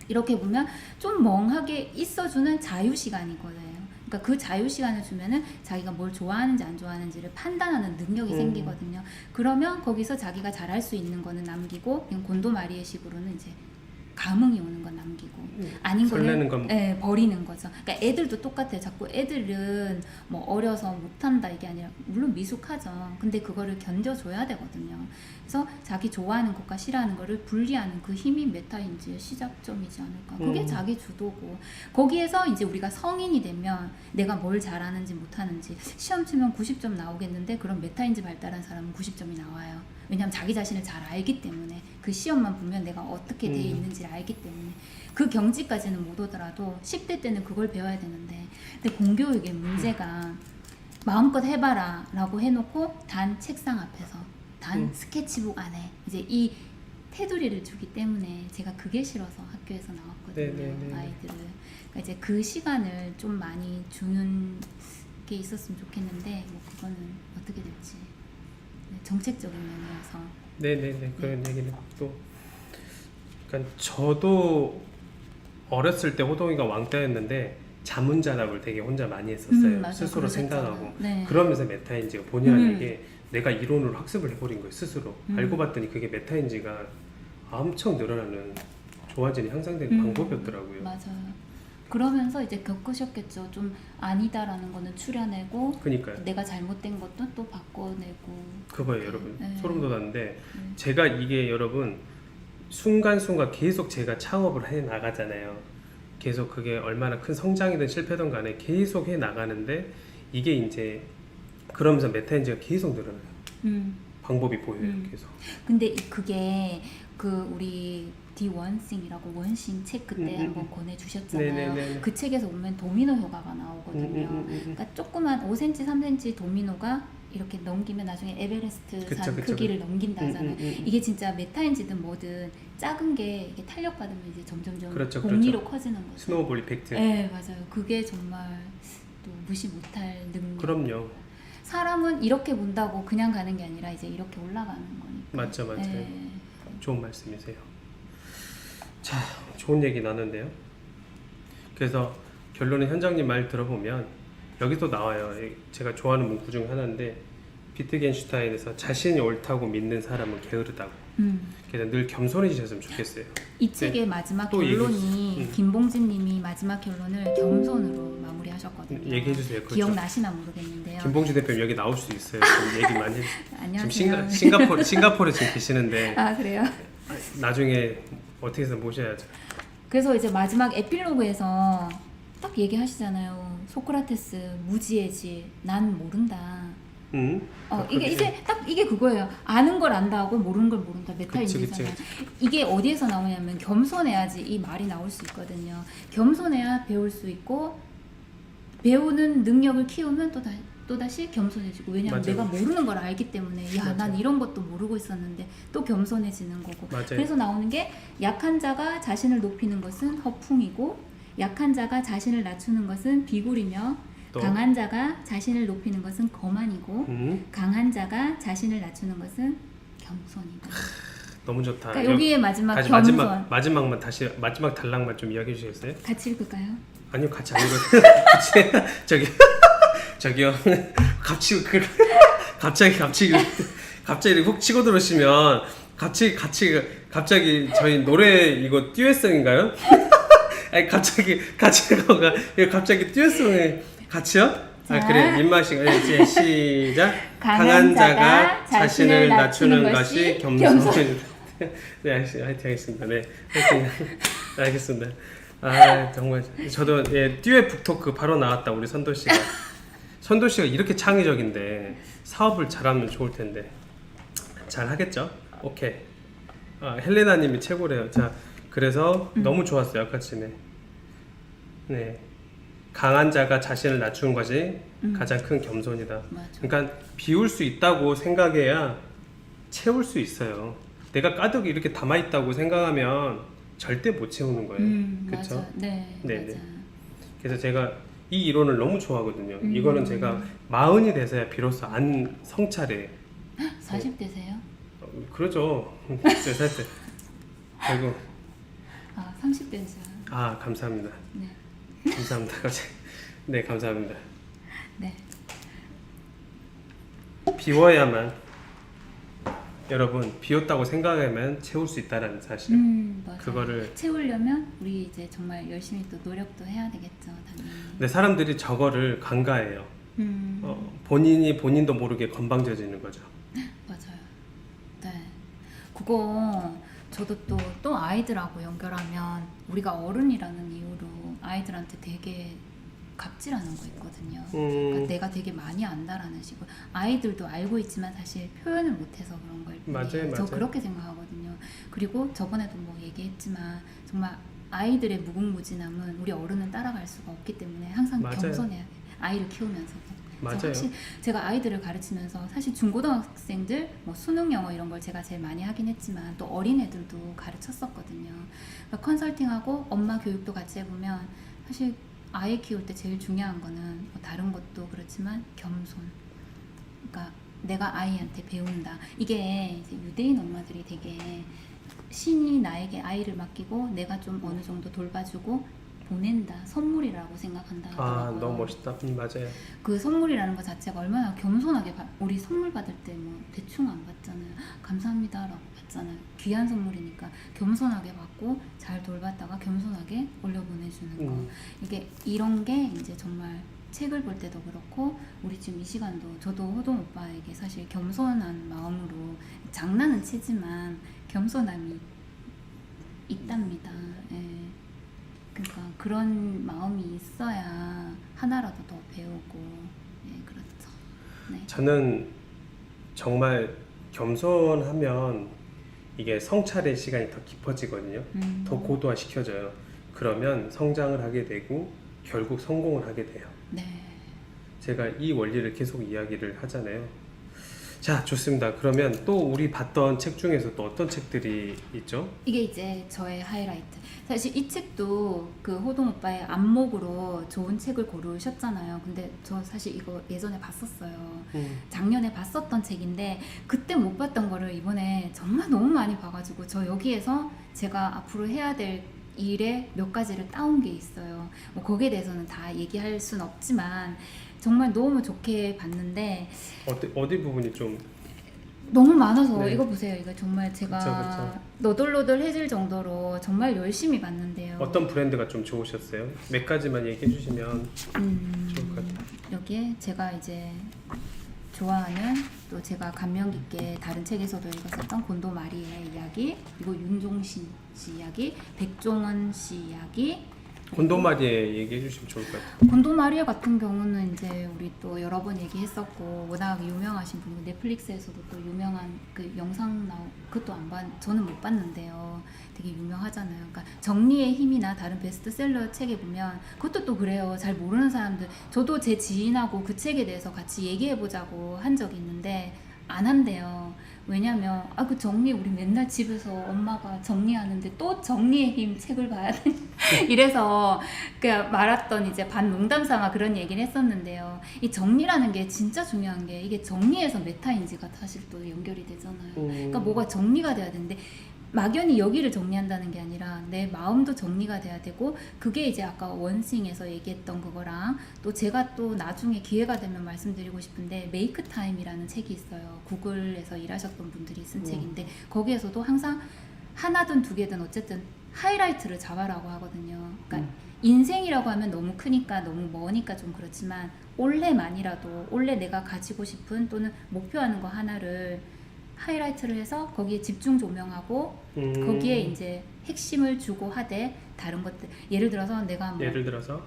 이렇게 보면 좀 멍하게 있어주는 자유 시간이거든요. 그러니까 그 자유 시간을 주면은 자기가 뭘 좋아하는지 안 좋아하는지를 판단하는 능력이 생기거든요. 그러면 거기서 자기가 잘할 수 있는 거는 남기고 그냥 곤도마리의 식으로는 이제 감흥이 오는 건 남기고 아닌 설레는 거는 건 버리는 거죠. 그러니까 애들도 똑같아요. 자꾸 애들은 뭐 어려서 못한다 이게 아니라 물론 미숙하죠. 근데 그거를 견뎌줘야 되거든요. 그래서 자기 좋아하는 것과 싫어하는 거를 분리하는 그 힘이 메타인지의 시작점이지 않을까. 그게 자기 주도고 거기에서 이제 우리가 성인이 되면 내가 뭘 잘하는지 못하는지 시험 치면 90점 나오겠는데 그럼 메타인지 발달한 사람은 90점이 나와요. 왜냐하면 자기 자신을 잘 알기 때문에 그 시험만 보면 내가 어떻게 돼 있는지를 알기 때문에 그 경지까지는 못 오더라도 10대 때는 그걸 배워야 되는데 근데 공교육의 문제가 마음껏 해봐라 라고 해놓고 단 책상 앞에서 단 스케치북 안에 이제 이 테두리를 주기 때문에 제가 그게 싫어서 학교에서 나왔거든요. 네네네. 아이들을 그러니까 이제 그 시간을 좀 많이 주는 게 있었으면 좋겠는데 뭐 그거는 어떻게 될지 정책적인 면에서 네네네 그런 얘기는 또 그러니까 저도 어렸을 때 호동이가 왕따였는데 자문자답을 되게 혼자 많이 했었어요. 맞아, 스스로 그러셨잖아. 생각하고 네. 그러면서 메타인지가 본의 아니게 내가 이론으로 학습을 해버린 거예요 스스로. 알고 봤더니 그게 메타인지가 엄청 늘어나는 좋아지는 향상되는 방법이었더라고요. 맞아요. 그러면서 이제 겪으셨겠죠. 좀 아니다라는 거는 추려내고 그러니까요. 내가 잘못된 것도 또 바꿔내고 그거예요 여러분. 네. 소름 돋았는데 제가 이게 여러분 순간순간 계속 제가 창업을 해 나가잖아요. 계속 그게 얼마나 큰 성장이든 실패든 간에 계속 해 나가는데 이게 이제 그러면서 메타인지가 계속 늘어나요. 방법이 보여요 계속. 근데 그게 그 우리 디원싱이라고 원싱 책 그때 한번 권해주셨잖아요. 네네네. 그 책에서 보면 도미노 효과가 나오거든요. 그러니까 조그만 5cm, 3cm 도미노가 이렇게 넘기면 나중에 에베레스트 그쵸, 산 그쵸. 크기를 넘긴다잖아요. 이게 진짜 메타인지든 뭐든 작은 게 이게 탄력받으면 이제 점점점 그렇죠, 복리로 그렇죠. 커지는 거죠. 스노우볼 이펙트. 네, 맞아요. 그게 정말 또 무시 못할 능력. 그럼요. 사람은 이렇게 본다고 그냥 가는 게 아니라 이제 이렇게 올라가는 거니까. 맞죠, 맞아요. 네. 좋은 말씀이세요. 자, 좋은 얘기 나눴는데요. 그래서 결론은 현장님 말 들어보면 여기도 나와요. 제가 좋아하는 문구 중 하나인데 비트겐슈타인에서 자신이 옳다고 믿는 사람은 게으르다고. 그래서 늘 겸손해지셨으면 좋겠어요. 이 책의 마지막 또 결론이 김봉진님이 마지막 결론을 겸손으로 마무리하셨거든요. 얘기해 주세요. 그렇죠. 기억나시나 모르겠는데요. 김봉진 대표님 여기 나올 수도 있어요. 좀 얘기 많이 해주세요. 안녕하세요. 지금 싱가포르에 지금 계시는데 아 그래요? 나중에 어떻게 해서 모셔야죠. 그래서 이제 마지막 에필로그에서 딱 얘기하시잖아요. 소크라테스 무지해지 난 모른다. 이게 이제 딱 이게 그거예요. 아는 걸 안다 하고 모르는 걸 모른다. 메타인지잖아요. 이게 어디에서 나오냐면 겸손해야지 이 말이 나올 수 있거든요. 겸손해야 배울 수 있고 배우는 능력을 키우면 또다시 겸손해지고 왜냐면 맞아요. 내가 모르는 걸 알기 때문에 야, 맞아요. 난 이런 것도 모르고 있었는데 또 겸손해지는 거고. 맞아요. 그래서 나오는 게 약한 자가 자신을 높이는 것은 허풍이고 약한 자가 자신을 낮추는 것은 비굴이며 또. 강한 자가 자신을 높이는 것은 거만이고 강한 자가 자신을 낮추는 것은 겸손이다. 너무 좋다. 그러니까 여기에 마지막 다시 겸손. 마지막만 다시 마지막 단락만 좀 이야기해 주시겠어요? 같이 읽을까요? 아니요 같이 안 읽어요. 같이 저기요 갑자기 훅 치고 들어오시면 갑자기 저희 노래 이거 듀엣송인가요? 아니 갑자기 듀엣송에 같이요? 아 자. 그래 입맛이 이제 시작. 강한 자가 자신을 낮추는 것이 겸손. 네 화이팅 하겠습니다. 네 화이팅. 알겠습니다. 아 정말 저도 듀엣 북토크 바로 나왔다 우리 선도 씨가 이렇게 창의적인데 사업을 잘하면 좋을 텐데 잘 하겠죠? 오케이. 헬레나님이 최고래요. 자 그래서 너무 좋았어요 아까 전에. 네 강한 자가 자신을 낮추는 것이 가장 큰 겸손이다. 맞아. 그러니까 비울 수 있다고 생각해야 채울 수 있어요. 내가 가득 이렇게 담아 있다고 생각하면 절대 못 채우는 거예요. 그렇죠? 맞아. 네, 네네. 맞아. 그래서 제가 이 이론을 너무 좋아하거든요. 이거는 제가 40이 돼서야 비로소 안 성찰해. 40대세요? 그러죠. 4살 때. 아 30대죠. 아, 감사합니다. 네. 감사합니다. 갑자기. 네, 감사합니다. 네. 비워야만, 여러분, 비웠다고 생각하면 채울 수 있다라는 사실. 맞아요. 그거를 채우려면 우리 이제 정말 열심히 또 노력도 해야 되겠죠, 당연히. 근데 사람들이 저거를 간과해요. 음. 본인이 본인도 모르게 건방져지는 거죠. 맞아요. 네. 그거 저도 또 아이들하고 연결하면 우리가 어른이라는 이유로 아이들한테 되게 갑질하는 거 있거든요. 그러니까 내가 되게 많이 안다라는 식으로 아이들도 알고 있지만 사실 표현을 못해서 그런 걸 맞아요, 저 맞아요. 그렇게 생각하거든요. 그리고 저번에도 뭐 얘기했지만 정말 아이들의 무궁무진함은 우리 어른은 따라갈 수가 없기 때문에 항상 맞아요. 겸손해야 돼. 아이를 키우면서. 맞아요. 확실히 제가 아이들을 가르치면서 사실 중고등학생들 뭐 수능 영어 이런 걸 제가 제일 많이 하긴 했지만 또 어린애들도 가르쳤었거든요. 그러니까 컨설팅하고 엄마 교육도 같이 해보면 사실 아이 키울 때 제일 중요한 거는 뭐 다른 것도 그렇지만 겸손. 그러니까 내가 아이한테 배운다. 이게 이제 유대인 엄마들이 되게 신이 나에게 아이를 맡기고 내가 좀 어느 정도 돌봐주고 보낸다. 선물이라고 생각한다 아, 하더라고요. 너무 멋있다. 맞아요. 그 선물이라는 것 자체가 얼마나 겸손하게 우리 선물 받을 때 뭐 대충 안 받잖아요. 감사합니다라고 받잖아요. 귀한 선물이니까 겸손하게 받고 잘 돌봤다가 겸손하게 올려보내주는 거. 이게 이런 게 이제 정말 책을 볼 때도 그렇고 우리 지금 이 시간도 저도 호동 오빠에게 사실 겸손한 마음으로 장난은 치지만 겸손함이 있답니다. 예. 그러니까 그런 마음이 있어야 하나라도 더 배우고 네 그렇죠. 네. 저는 정말 겸손하면 이게 성찰의 시간이 더 깊어지거든요. 더 고도화 시켜져요. 그러면 성장을 하게 되고 결국 성공을 하게 돼요. 네. 제가 이 원리를 계속 이야기를 하잖아요. 자, 좋습니다. 그러면 또 우리 봤던 책 중에서 또 어떤 책들이 있죠? 이게 이제 저의 하이라이트. 사실 이 책도 그 호동 오빠의 안목으로 좋은 책을 고르셨잖아요. 근데 저 사실 이거 예전에 봤었어요. 작년에 봤었던 책인데 그때 못 봤던 거를 이번에 정말 너무 많이 봐가지고 저 여기에서 제가 앞으로 해야 될 일에 몇 가지를 따온 게 있어요. 뭐 거기에 대해서는 다 얘기할 순 없지만 정말 너무 좋게 봤는데 어디 부분이 좀 너무 많아서 네. 이거 보세요. 이거 정말 제가 그쵸. 너덜너덜해질 정도로 정말 열심히 봤는데요. 어떤 브랜드가 좀 좋으셨어요? 몇 가지만 얘기해 주시면 좋을 것 같아요. 여기에 제가 이제 좋아하는 또 제가 감명 깊게 다른 책에서도 읽었었던 곤도 마리의 이야기, 그리고 윤종신 씨 이야기, 백종원 씨 이야기. 곤도마리에 얘기해 주시면 좋을 것 같아요. 곤도 마리아 같은 경우는 이제 우리 또 여러 번 얘기했었고 워낙 유명하신 분이고 넷플릭스에서도 또 유명한 그 영상 그것도 저는 못 봤는데요. 되게 유명하잖아요. 그러니까 정리의 힘이나 다른 베스트셀러 책에 보면 그것도 또 그래요. 잘 모르는 사람들 저도 제 지인하고 그 책에 대해서 같이 얘기해 보자고 한 적이 있는데 안 한대요. 왜냐면 그 정리 우리 맨날 집에서 엄마가 정리하는데 또 정리의 힘 책을 봐야 돼. 이래서 그냥 말았던 이제 반 농담 삼아 그런 얘기를 했었는데요. 이 정리라는 게 진짜 중요한 게 이게 정리에서 메타인지가 사실 또 연결이 되잖아요. 그러니까 뭐가 정리가 돼야 되는데 막연히 여기를 정리한다는 게 아니라 내 마음도 정리가 돼야 되고 그게 이제 아까 원싱에서 얘기했던 그거랑 또 제가 또 나중에 기회가 되면 말씀드리고 싶은데 메이크 타임이라는 책이 있어요. 구글에서 일하셨던 분들이 쓴 책인데 거기에서도 항상 하나든 두 개든 어쨌든 하이라이트를 잡아라고 하거든요. 그러니까 인생이라고 하면 너무 크니까 너무 머니까 좀 그렇지만 올해만이라도 올해 내가 가지고 싶은 또는 목표하는 거 하나를 하이라이트를 해서 거기에 집중 조명하고 거기에 이제 핵심을 주고 하되 다른 것들 예를 들어서 내가 뭐 예를 들어서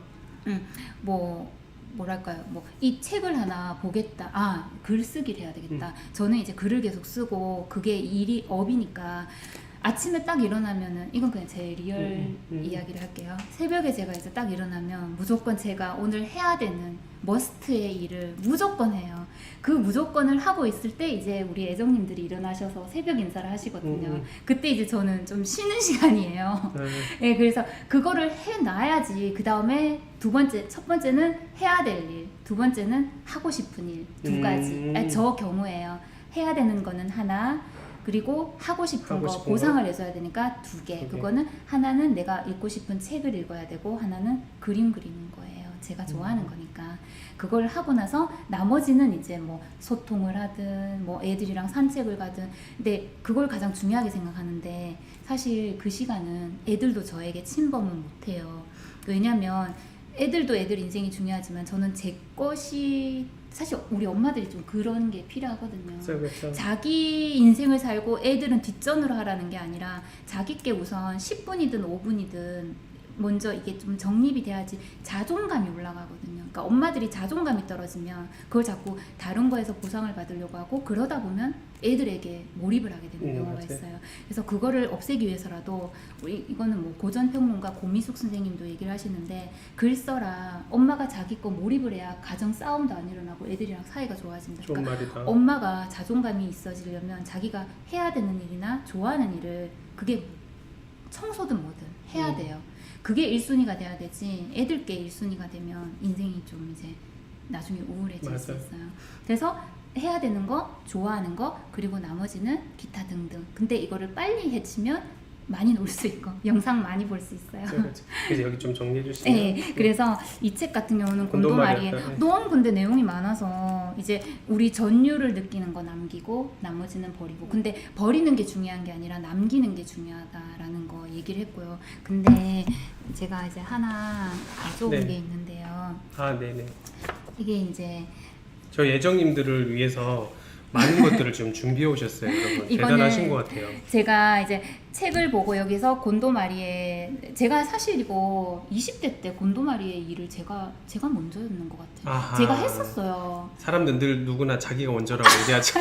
뭐랄까요 뭐 이 책을 하나 보겠다 글쓰기를 해야 되겠다 저는 이제 글을 계속 쓰고 그게 일이 업이니까 아침에 딱 일어나면은 이건 그냥 제 리얼 이야기를 할게요. 새벽에 제가 이제 딱 일어나면 무조건 제가 오늘 해야 되는 머스트의 일을 무조건 해요. 그 무조건을 하고 있을 때 이제 우리 애정님들이 일어나셔서 새벽 인사를 하시거든요. 그때 이제 저는 좀 쉬는 시간이에요. 네, 그래서 그거를 해놔야지 그 다음에 첫 번째는 해야 될 일, 두 번째는 하고 싶은 일 두 가지. 저 경우에요. 해야 되는 거는 하나, 그리고 하고 싶은 하고 거 싶은 보상을 해줘야 되니까 2개. 두 개. 그거는 하나는 내가 읽고 싶은 책을 읽어야 되고 하나는 그림 그리는 거예요. 제가 좋아하는 거니까. 그걸 하고 나서 나머지는 이제 뭐 소통을 하든 뭐 애들이랑 산책을 가든, 근데 그걸 가장 중요하게 생각하는데 사실 그 시간은 애들도 저에게 침범은 못해요. 왜냐면 애들도 애들 인생이 중요하지만 저는 제 것이, 사실 우리 엄마들이 좀 그런 게 필요하거든요. 그렇죠. 자기 인생을 살고 애들은 뒷전으로 하라는 게 아니라 자기께 우선 10분이든 5분이든 먼저 이게 좀 정립이 돼야지 자존감이 올라가거든요. 그러니까 엄마들이 자존감이 떨어지면 그걸 자꾸 다른 거에서 보상을 받으려고 하고 그러다 보면 애들에게 몰입을 하게 되는 경우가 맞아요. 있어요. 그래서 그거를 없애기 위해서라도 우리 이거는 뭐 고전평론가 고미숙 선생님도 얘기를 하시는데, 글 써라. 엄마가 자기 거 몰입을 해야 가정 싸움도 안 일어나고 애들이랑 사이가 좋아진다. 좋은 그러니까 말이다. 엄마가 자존감이 있어지려면 자기가 해야 되는 일이나 좋아하는 일을, 그게 청소든 뭐든 해야 돼요. 그게 1순위가 돼야 되지, 애들께 1순위가 되면 인생이 좀 이제 나중에 우울해질 수 맞아요. 있어요. 그래서 해야 되는 거, 좋아하는 거, 그리고 나머지는 기타 등등. 근데 이거를 빨리 해치면 많이 놀 수 있고 영상 많이 볼 수 있어요. 그렇죠. 그래서 여기 좀 정리해 주시면. 네, 그래서 이 책 같은 경우는 곤도마리에 곤도마리였다. 네. 너무 근데 내용이 많아서 이제 우리 전율을 느끼는 거 남기고 나머지는 버리고, 근데 버리는 게 중요한 게 아니라 남기는 게 중요하다라는 거 얘기를 했고요. 근데 제가 이제 하나 가져온 네. 게 있는데요. 아, 네네. 이게 이제 저희 애정님들을 위해서 많은 것들을 좀 준비해 오셨어요, 여러분. 이거는 대단하신 것 같아요. 제가 이제 책을 보고 여기서 곤도마리에, 제가 사실 이거 20대 때 곤도마리의 일을 제가 먼저였는 것 같아요. 아하. 제가 했었어요. 사람들 늘 누구나 자기가 먼저라고 얘기하죠.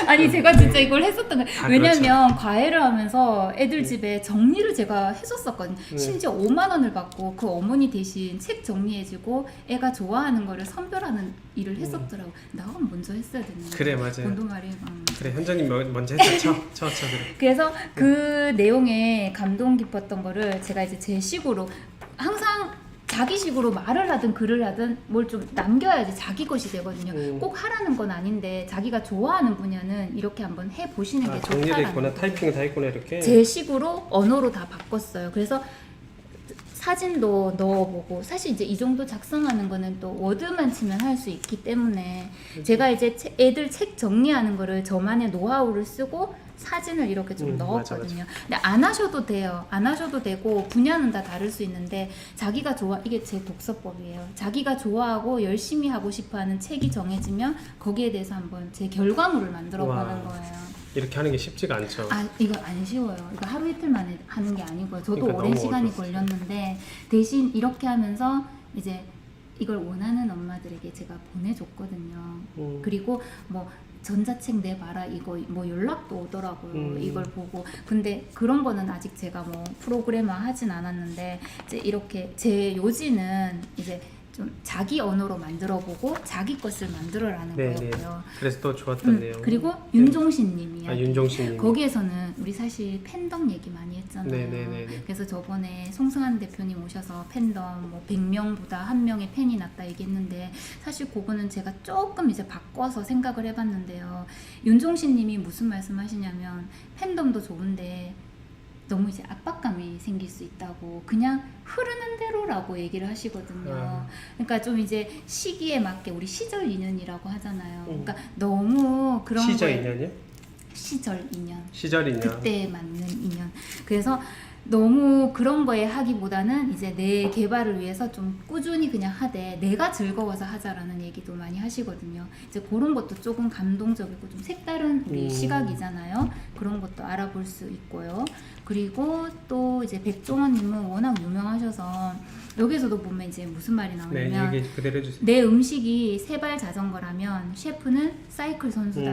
아니 제가 진짜 이걸 했었던 거예요. 아, 왜냐면 과외를 하면서 애들 집에 정리를 제가 해줬었거든요. 심지어 5만 원을 받고 그 어머니 대신 책 정리해주고 애가 좋아하는 거를 선별하는 일을 했었더라고. 나가 먼저 했어야 됐는데. 그래, 맞아요. 곤도마리. 그래, 현장님 먼저 해서 쳐 그래. 그래서 그 내용에 감동 깊었던 거를 제가 이제 제 식으로, 항상 자기식으로 말을 하든 글을 하든 뭘 좀 남겨야지 자기 것이 되거든요. 꼭 하라는 건 아닌데 자기가 좋아하는 분야는 이렇게 한번 해보시는 게 정리돼 좋다라는 있구나, 거예요. 타이핑 다 있구나 이렇게. 제 식으로 언어로 다 바꿨어요. 그래서 사진도 넣어보고, 사실 이제 이 정도 작성하는 거는 또 워드만 치면 할 수 있기 때문에 제가 이제 애들 책 정리하는 거를 저만의 노하우를 쓰고 사진을 이렇게 좀 넣었거든요. 근데 안 하셔도 돼요. 안 하셔도 되고 분야는 다 다를 수 있는데 자기가 이게 제 독서법이에요. 자기가 좋아하고 열심히 하고 싶어하는 책이 정해지면 거기에 대해서 한번 제 결과물을 만들어 와. 보는 거예요. 이렇게 하는 게 쉽지가 않죠. 아, 이거 안 쉬워요. 이거 하루 이틀 만에 하는 게 아니고요. 저도 그러니까 오랜 너무 시간이 어려웠어요. 걸렸는데 대신 이렇게 하면서 이제 이걸 원하는 엄마들에게 제가 보내줬거든요. 그리고 뭐 전자책 내봐라 이거 뭐 연락도 오더라고요. 이걸 보고. 근데 그런 거는 아직 제가 뭐 프로그래머 하진 않았는데 이제 이렇게 제 요지는 이제 좀 자기 언어로 만들어보고 자기 것을 만들어라는 네네. 거였고요. 그래서 또 좋았던 내용. 그리고 윤종신님이 아, 윤종신님. 거기에서는 우리 사실 팬덤 얘기 많이 했잖아요. 네네네네. 그래서 저번에 송승환 대표님 오셔서 팬덤 뭐 100명보다 1명의 팬이 낫다 얘기했는데, 사실 그거는 제가 조금 이제 바꿔서 생각을 해봤는데요. 윤종신님이 무슨 말씀하시냐면 팬덤도 좋은데 너무 이제 압박감이 생길 수 있다고, 그냥 흐르는 대로라고 얘기를 하시거든요. 그러니까 좀 이제 시기에 맞게, 우리 시절 인연이라고 하잖아요. 그러니까 너무 그런 시절 거에 인연이요? 시절 인연, 시절 인연. 그때 맞는 인연. 그래서 너무 그런 거에 하기보다는 이제 내 개발을 위해서 좀 꾸준히 그냥 하되 내가 즐거워서 하자라는 얘기도 많이 하시거든요. 이제 그런 것도 조금 감동적이고 좀 색다른 우리 시각이잖아요. 그런 것도 알아볼 수 있고요. 그리고 또 이제 백종원님은 워낙 유명하셔서 여기서도 보면 이제 무슨 말이 네, 나오냐면, 얘기 그대로 해주세요. 내 음식이 세발 자전거라면 셰프는 사이클 선수다.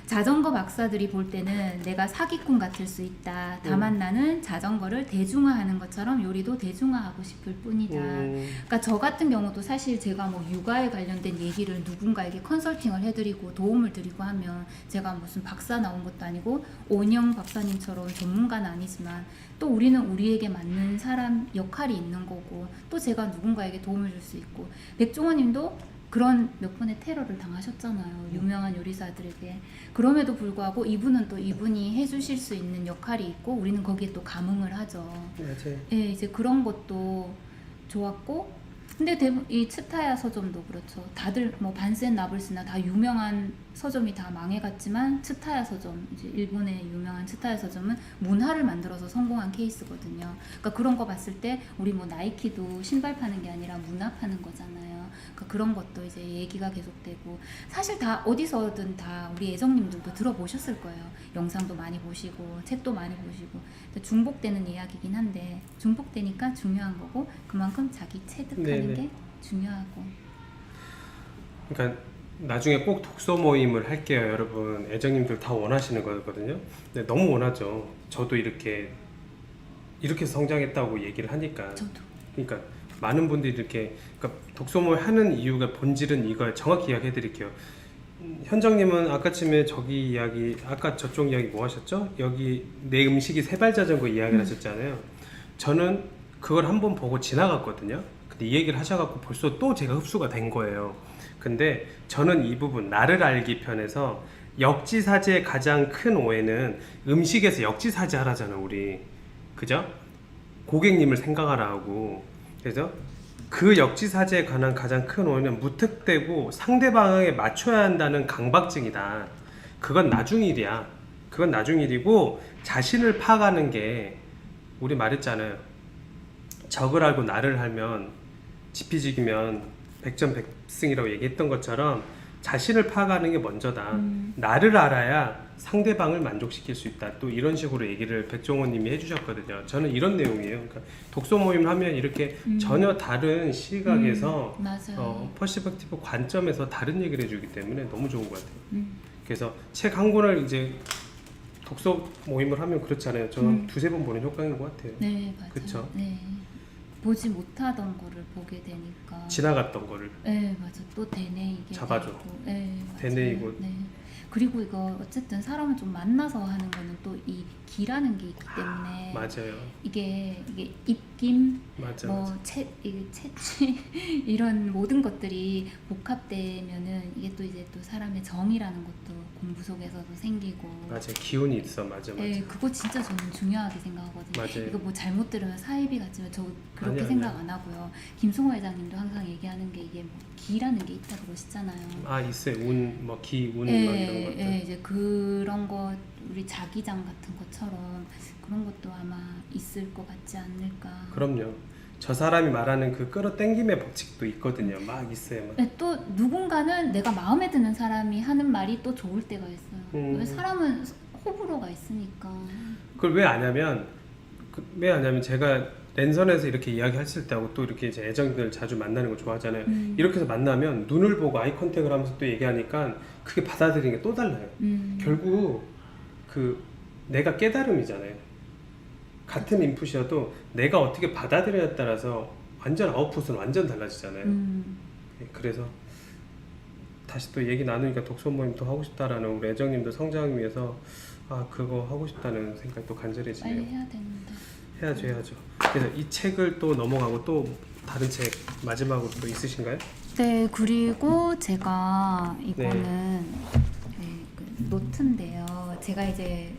자전거 박사들이 볼 때는 내가 사기꾼 같을 수 있다. 다만 나는 자전거를 대중화하는 것처럼 요리도 대중화하고 싶을 뿐이다. 그러니까 저 같은 경우도 사실 제가 뭐 육아에 관련된 얘기를 누군가에게 컨설팅을 해드리고 도움을 드리고 하면 제가 무슨 박사 나온 것도 아니고 온영 박사님처럼 전문가는 아니지만 또 우리는 우리에게 맞는 사람 역할이 있는 거고, 또 제가 누군가에게 도움을 줄 수 있고, 백종원님도 그런 몇 번의 테러를 당하셨잖아요. 유명한 요리사들에게. 그럼에도 불구하고 이분은 또 이분이 해주실 수 있는 역할이 있고 우리는 거기에 또 감흥을 하죠. 맞아요. 예, 이제 그런 것도 좋았고 근데 대부분 이 츠타야 서점도 그렇죠. 다들 뭐 반센 나블스나 다 유명한 서점이 다 망해갔지만 츠타야 서점, 이제 일본의 유명한 츠타야 서점은 문화를 만들어서 성공한 케이스거든요. 그러니까 그런 거 봤을 때 우리 뭐 나이키도 신발 파는 게 아니라 문화 파는 거잖아요. 그러니까 그런 것도 이제 얘기가 계속되고 사실 다 어디서든 다 우리 애정님들도 들어보셨을 거예요. 영상도 많이 보시고 책도 많이 보시고 중복되는 이야기긴 한데 중복되니까 중요한 거고 그만큼 자기 체득하는 네네. 게 중요하고 그러니까 나중에 꼭 독서 모임을 할게요, 여러분. 애정님들 다 원하시는 거거든요. 근데 너무 원하죠. 저도 이렇게 성장했다고 얘기를 하니까. 저도 그러니까 많은 분들이 이렇게 그러니까 독서 모임 하는 이유가 본질은 이거 정확히 이야기해 드릴게요. 현정님은 아까쯤에 저기 이야기, 아까 저쪽 이야기 뭐 하셨죠? 여기 내 음식이 세발자전거 이야기를 하셨잖아요. 저는 그걸 한번 보고 지나갔거든요. 근데 이 얘기를 하셔갖고 벌써 또 제가 흡수가 된 거예요. 근데 저는 이 부분 나를 알기 편에서 역지사지의 가장 큰 오해는 음식에서 역지사지 하라잖아 우리, 그죠? 고객님을 생각하라 하고. 그래서 그 역지사지에 관한 가장 큰 오해는 무턱대고 상대방에 맞춰야 한다는 강박증이다. 그건 나중 일이야. 그건 나중 일이고 자신을 파악하는 게 우리 말했잖아요. 적을 알고 나를 알면 지피지기면 백전백승이라고 얘기했던 것처럼 자신을 파악하는 게 먼저다. 나를 알아야 상대방을 만족시킬 수 있다. 또 이런 식으로 얘기를 백종원님이 해주셨거든요. 저는 이런 내용이에요. 그러니까 독서 모임을 하면 이렇게 전혀 다른 시각에서 맞아요. 퍼스펙티브 관점에서 다른 얘기를 해주기 때문에 너무 좋은 것 같아요. 그래서 책 한 권을 이제 독서 모임을 하면 그렇잖아요. 저는 두세 번 보는 효과인 것 같아요. 네, 맞아요. 그쵸? 네. 보지 못하던 거를 보게 되니까. 지나갔던 거를 네, 맞아. 또 되뇌이게 잡아줘. 되고. 네, 맞아요. 되뇌이고. 네. 그리고 이거 어쨌든 사람을 좀 만나서 하는 거는 또 이 기라는 게 있기 때문에 맞아요. 이게 입김, 맞아. 뭐 이게 채취 이런 모든 것들이 복합되면은 이게 또 이제 또 사람의 정이라는 것도 공부 속에서도 생기고. 맞아. 기운이 있어. 맞아. 네, 그거 진짜 저는 중요하게 생각하거든요. 맞아요. 이거 뭐 잘못 들으면 사이비 같지만 저 그렇게 아니야, 생각 아니야. 안 하고요. 김승호 회장님도 항상 얘기하는 게 이게 뭐 기라는 게 있다 그러시잖아요. 아 있어요. 운, 뭐 기, 운, 막 이런 것들. 이제 그런 거 우리 자기장 같은 것처럼 그런 것도 아마 있을 것 같지 않을까. 그럼요. 저 사람이 말하는 그 끌어당김의 법칙도 있거든요. 막 있어요. 막. 네, 또 누군가는 내가 마음에 드는 사람이 하는 말이 또 좋을 때가 있어요. 왜 사람은 호불호가 있으니까. 그걸 왜 아냐면 제가 랜선에서 이렇게 이야기했을 때하고 또 이렇게 이제 애정들 자주 만나는 거 좋아하잖아요. 이렇게 해서 만나면 눈을 보고 아이 컨택을 하면서 또 얘기하니까 그게 받아들이는 게 또 달라요. 결국 그 내가 깨달음이잖아요. 같은 인풋이어도 내가 어떻게 받아들여에 따라서 완전 아웃풋은 완전 달라지잖아요. 그래서 다시 또 얘기 나누니까 독서 모임 또 하고 싶다라는 우리 애정님도 성장 위해서 아 그거 하고 싶다는 생각이 또 간절해지네요. 빨리 해야 되는데. 해야죠. 그래서 이 책을 또 넘어가고 또 다른 책 마지막으로 또 있으신가요? 네, 그리고 제가 이거는 그 노트인데요. 제가 이제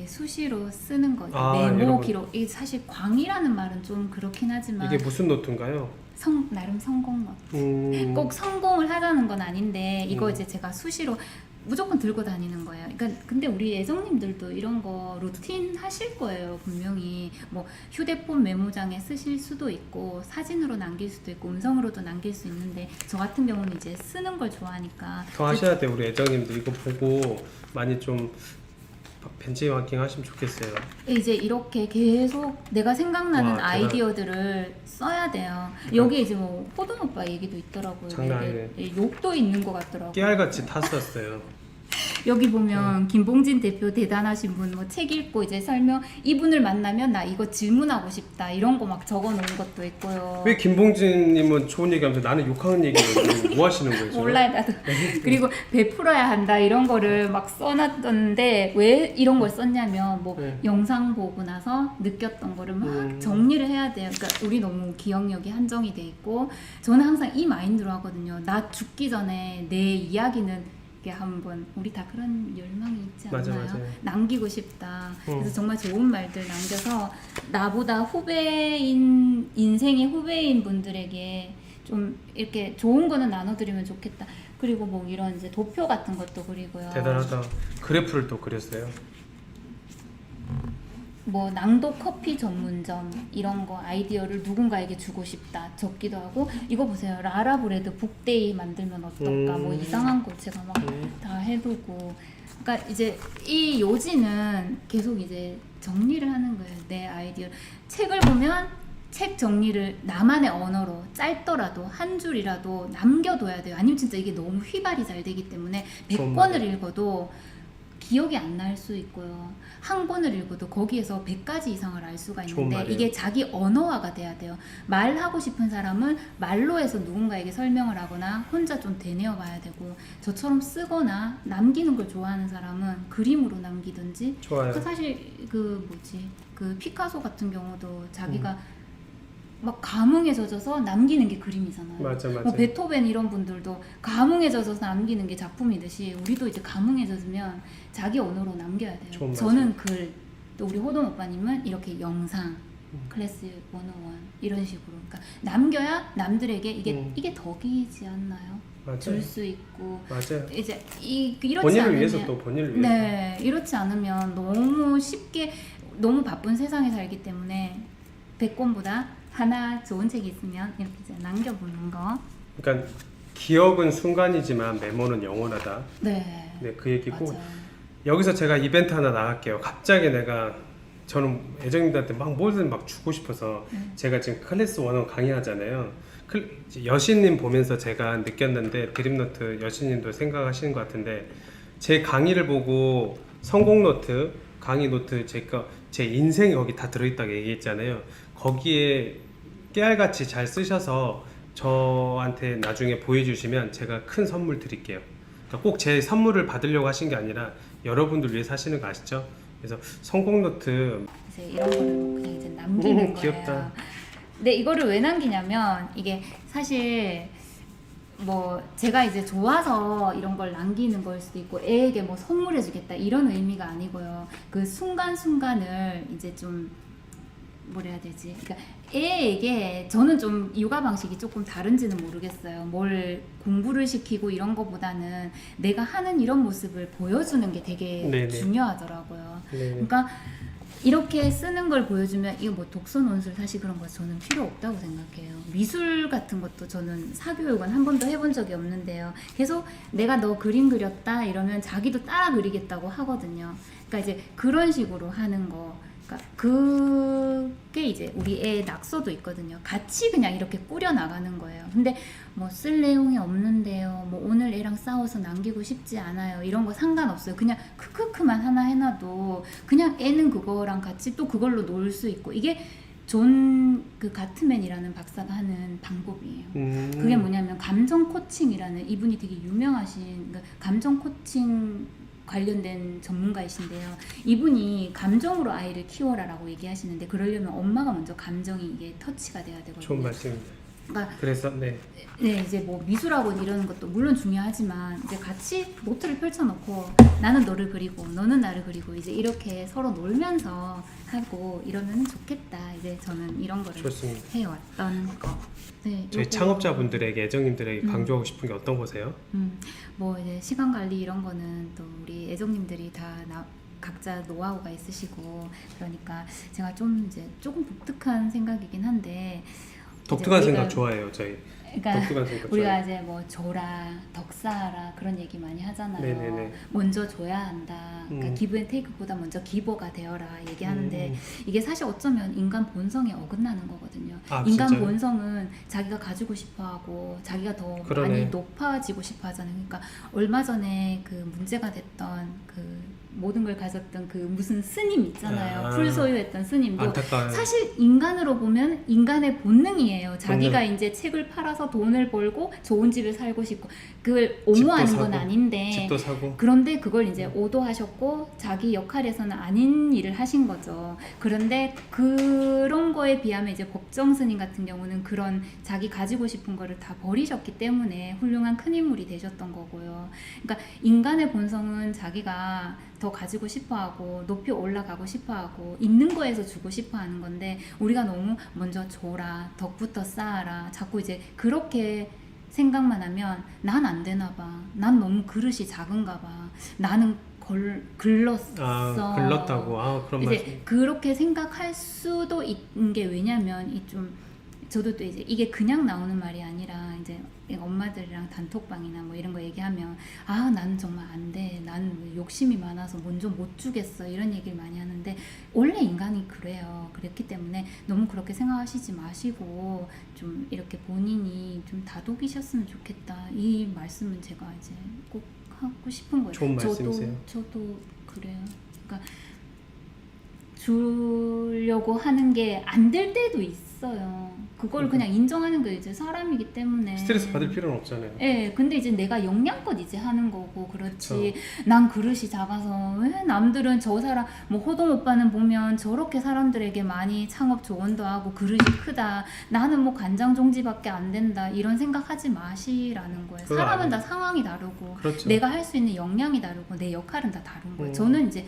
수시로 쓰는 거죠. 메모 여러분. 기록. 이게 사실 광이라는 말은 좀 그렇긴 하지만 이게 무슨 노트인가요? 나름 성공 노트. 꼭 성공을 하자는 건 아닌데 이거 이제 제가 수시로 무조건 들고 다니는 거예요. 그러니까 근데 우리 애정님들도 이런 거 루틴 하실 거예요. 분명히 뭐 휴대폰 메모장에 쓰실 수도 있고 사진으로 남길 수도 있고 음성으로도 남길 수 있는데 저 같은 경우는 이제 쓰는 걸 좋아하니까 더 하셔야 돼요. 우리 애정님들 이거 보고 많이 좀 벤치마킹 하시면 좋겠어요. 이제 이렇게 계속 내가 생각나는 와, 대단. 아이디어들을 써야 돼요. 여기 이제 뭐 호동 오빠 얘기도 있더라고요. 장난 되게 아니네. 욕도 있는 것 같더라고요. 깨알같이 탔었어요. 여기 보면 김봉진 대표 대단하신 분 뭐 책 읽고 이제 설명 이분을 만나면 나 이거 질문하고 싶다 이런 거 막 적어 놓은 것도 있고요. 왜 김봉진님은 좋은 얘기하면서 나는 욕하는 얘기를 뭐 하시는 거예요? 지금? 몰라요 나도. 그리고 베풀어야 한다 이런 거를 막 써놨던데 왜 이런 걸 썼냐면 뭐 네. 영상 보고 나서 느꼈던 거를 막 정리를 해야 돼요. 그러니까 우리 너무 기억력이 한정이 돼 있고 저는 항상 이 마인드로 하거든요. 나 죽기 전에 내 이야기는 이게 한번 우리 다 그런 열망이 있지 않나요? 맞아요. 남기고 싶다. 그래서 정말 좋은 말들 남겨서 나보다 후배인 인생의 후배인 분들에게 좀 이렇게 좋은 거는 나눠드리면 좋겠다. 그리고 뭐 이런 이제 도표 같은 것도 그리고요. 대단하다. 그래프를 또 그렸어요. 뭐 낭독 커피 전문점 이런 거 아이디어를 누군가에게 주고 싶다 적기도 하고 이거 보세요 라라브레드 북데이 만들면 어떨까 뭐 이상한 거 제가 막 다 해두고 그러니까 이제 이 요지는 계속 이제 정리를 하는 거예요 내 아이디어 책을 보면 책 정리를 나만의 언어로 짧더라도 한 줄이라도 남겨둬야 돼요 아니면 진짜 이게 너무 휘발이 잘 되기 때문에 100권을 읽어도 기억이 안 날 수 있고요. 한 권을 읽어도 거기에서 100가지 이상을 알 수가 있는데 이게 자기 언어화가 돼야 돼요. 말하고 싶은 사람은 말로 해서 누군가에게 설명을 하거나 혼자 좀 되뇌어 봐야 되고 저처럼 쓰거나 남기는 걸 좋아하는 사람은 그림으로 남기든지 좋아요. 그 사실 그 뭐지 그 피카소 같은 경우도 자기가 막 감흥에 젖어서 남기는 게 그림이잖아요. 맞아. 뭐 베토벤 이런 분들도 감흥에 젖어서 남기는 게 작품이듯이 우리도 이제 감흥에 젖으면 자기 언어로 남겨야 돼요. 좋은 저는 글, 또 우리 호동 오빠님은 이렇게 영상, 클래스 101 이런 식으로 그러니까 남겨야 남들에게 이게 덕이지 않나요? 맞아요. 줄 수 있고 맞아요. 이제 이렇지 본인을 않으면 위해서 또 본인을 위해서. 네 이렇지 않으면 너무 쉽게 너무 바쁜 세상에 살기 때문에 100권보다 하나 좋은 책이 있으면 이렇게 이제 남겨보는 거. 그러니까 기억은 순간이지만 메모는 영원하다. 네. 네, 그 얘기고 맞아요. 여기서 제가 이벤트 하나 나갈게요. 갑자기 저는 애정님들한테 막 뭐든 막 주고 싶어서 제가 지금 클래스 101 강의하잖아요. 여신님 보면서 제가 느꼈는데 드림노트 여신님도 생각하시는 것 같은데 제 강의를 보고 성공 노트, 강의 노트 제 인생이 거기 다 들어있다고 얘기했잖아요. 거기에 깨알같이 잘 쓰셔서 저한테 나중에 보여주시면 제가 큰 선물 드릴게요. 그러니까 꼭 제 선물을 받으려고 하신 게 아니라 여러분들 위해서 하시는 거 아시죠? 그래서 성공 노트 이제 이런 거를 그냥 이제 남기는 거예요. 귀엽다. 근데 이거를 왜 남기냐면 이게 사실 뭐 제가 이제 좋아서 이런 걸 남기는 걸 수도 있고 애에게 뭐 선물해주겠다 이런 의미가 아니고요. 그 순간순간을 이제 좀 뭐라 해야 되지? 그러니까 애에게 저는 좀 육아 방식이 조금 다른지는 모르겠어요. 뭘 공부를 시키고 이런 거보다는 내가 하는 이런 모습을 보여주는 게 되게 네네. 중요하더라고요. 네. 그러니까 이렇게 쓰는 걸 보여주면 이거 뭐 독서 논술 사실 그런 거 저는 필요 없다고 생각해요. 미술 같은 것도 저는 사교육은 한 번도 해본 적이 없는데요. 계속 내가 너 그림 그렸다 이러면 자기도 따라 그리겠다고 하거든요. 그러니까 이제 그런 식으로 하는 거. 그러니까 그게 이제 우리 애 낙서도 있거든요. 같이 그냥 이렇게 꾸려 나가는 거예요. 근데 뭐 쓸 내용이 없는데요. 뭐 오늘 애랑 싸워서 남기고 싶지 않아요. 이런 거 상관없어요. 그냥 크크크만 하나 해놔도 그냥 애는 그거랑 같이 또 그걸로 놀 수 있고 이게 존 그 가트맨이라는 박사가 하는 방법이에요. 그게 뭐냐면 감정 코칭이라는 이분이 되게 유명하신 그러니까 감정 코칭 관련된 전문가이신데요. 이분이 감정으로 아이를 키워라라고 얘기하시는데 그러려면 엄마가 먼저 감정이 이게 터치가 돼야 되거든요. 좋은 말씀입니다. 그러니까 그래서 네. 이제 뭐 미술학원 이러는 것도 물론 중요하지만 이제 같이 노트를 펼쳐놓고 나는 너를 그리고 너는 나를 그리고 이제 이렇게 서로 놀면서 하고 이러면 좋겠다. 이제 저는 이런 거를 좋습니다. 해왔던 거. 네, 저희 요거- 창업자분들에게 애정님들에게 강조하고 싶은 게 어떤 거세요? 뭐 이제 시간 관리 이런 거는 또 우리 애정님들이 다 각자 노하우가 있으시고 그러니까 제가 좀 이제 조금 독특한 생각이긴 한데 독특한 이제 생각 우리가- 좋아해요. 저희 그러니까 독특한 성격. 우리가 이제 뭐 줘라, 덕 쌓아라 그런 얘기 많이 하잖아요. 네네네. 먼저 줘야 한다. 그러니까 기브 앤 테이크보다 먼저 기버가 되어라 얘기하는데 이게 사실 어쩌면 인간 본성에 어긋나는 거거든요. 아, 인간 진짜요? 본성은 자기가 가지고 싶어하고 자기가 더 그러네. 많이 높아지고 싶어하잖아요. 그러니까 얼마 전에 그 문제가 됐던 그 모든 걸 가졌던 그 무슨 스님 있잖아요. 풀 소유했던 스님도 안타까워요. 사실 인간으로 보면 인간의 본능이에요. 자기가 이제 책을 팔아서 돈을 벌고 좋은 집에 살고 싶고 그걸 옹호하는 집도 건 사고, 아닌데 집도 사고. 그런데 그걸 이제 오도하셨고 자기 역할에서는 아닌 일을 하신 거죠. 그런데 그런 거에 비하면 이제 법정 스님 같은 경우는 그런 자기 가지고 싶은 거를 다 버리셨기 때문에 훌륭한 큰 인물이 되셨던 거고요. 그러니까 인간의 본성은 자기가 더 가지고 싶어하고 높이 올라가고 싶어하고 있는 거에서 주고 싶어하는 건데 우리가 너무 먼저 줘라, 덕부터 쌓아라 자꾸 이제 그렇게 생각만 하면 난 안 되나 봐, 난 너무 그릇이 작은가 봐, 나는 글렀어. 아, 글렀다고. 아, 그런 이제 말씀. 그렇게 생각할 수도 있는 게 왜냐면 이 좀 저도 또 이제 이게 그냥 나오는 말이 아니라 이제 엄마들이랑 단톡방이나 뭐 이런 거 얘기하면 아 나는 정말 안 돼, 나는 욕심이 많아서 먼저 못 주겠어 이런 얘기를 많이 하는데 원래 인간이 그래요. 그렇기 때문에 너무 그렇게 생각하시지 마시고 좀 이렇게 본인이 좀 다독이셨으면 좋겠다 이 말씀은 제가 이제 꼭 하고 싶은 거예요. 좋은 말씀이세요. 저도 그래요. 그러니까 주려고 하는 게 안 될 때도 있어요. 그걸 그냥 인정하는 게 이제 사람이기 때문에 스트레스 받을 필요는 없잖아요. 예, 근데 이제 내가 역량껏 이제 하는 거고 그렇지. 그쵸. 난 그릇이 작아서 왜 남들은 저 사람 뭐 호동 오빠는 보면 저렇게 사람들에게 많이 창업 조언도 하고 그릇이 크다. 나는 뭐 간장 종지밖에 안 된다. 이런 생각하지 마시라는 거예요. 그거 사람은 아니에요. 다 상황이 다르고 그렇죠. 내가 할 수 있는 역량이 다르고 내 역할은 다 다른 거예요. 저는 이제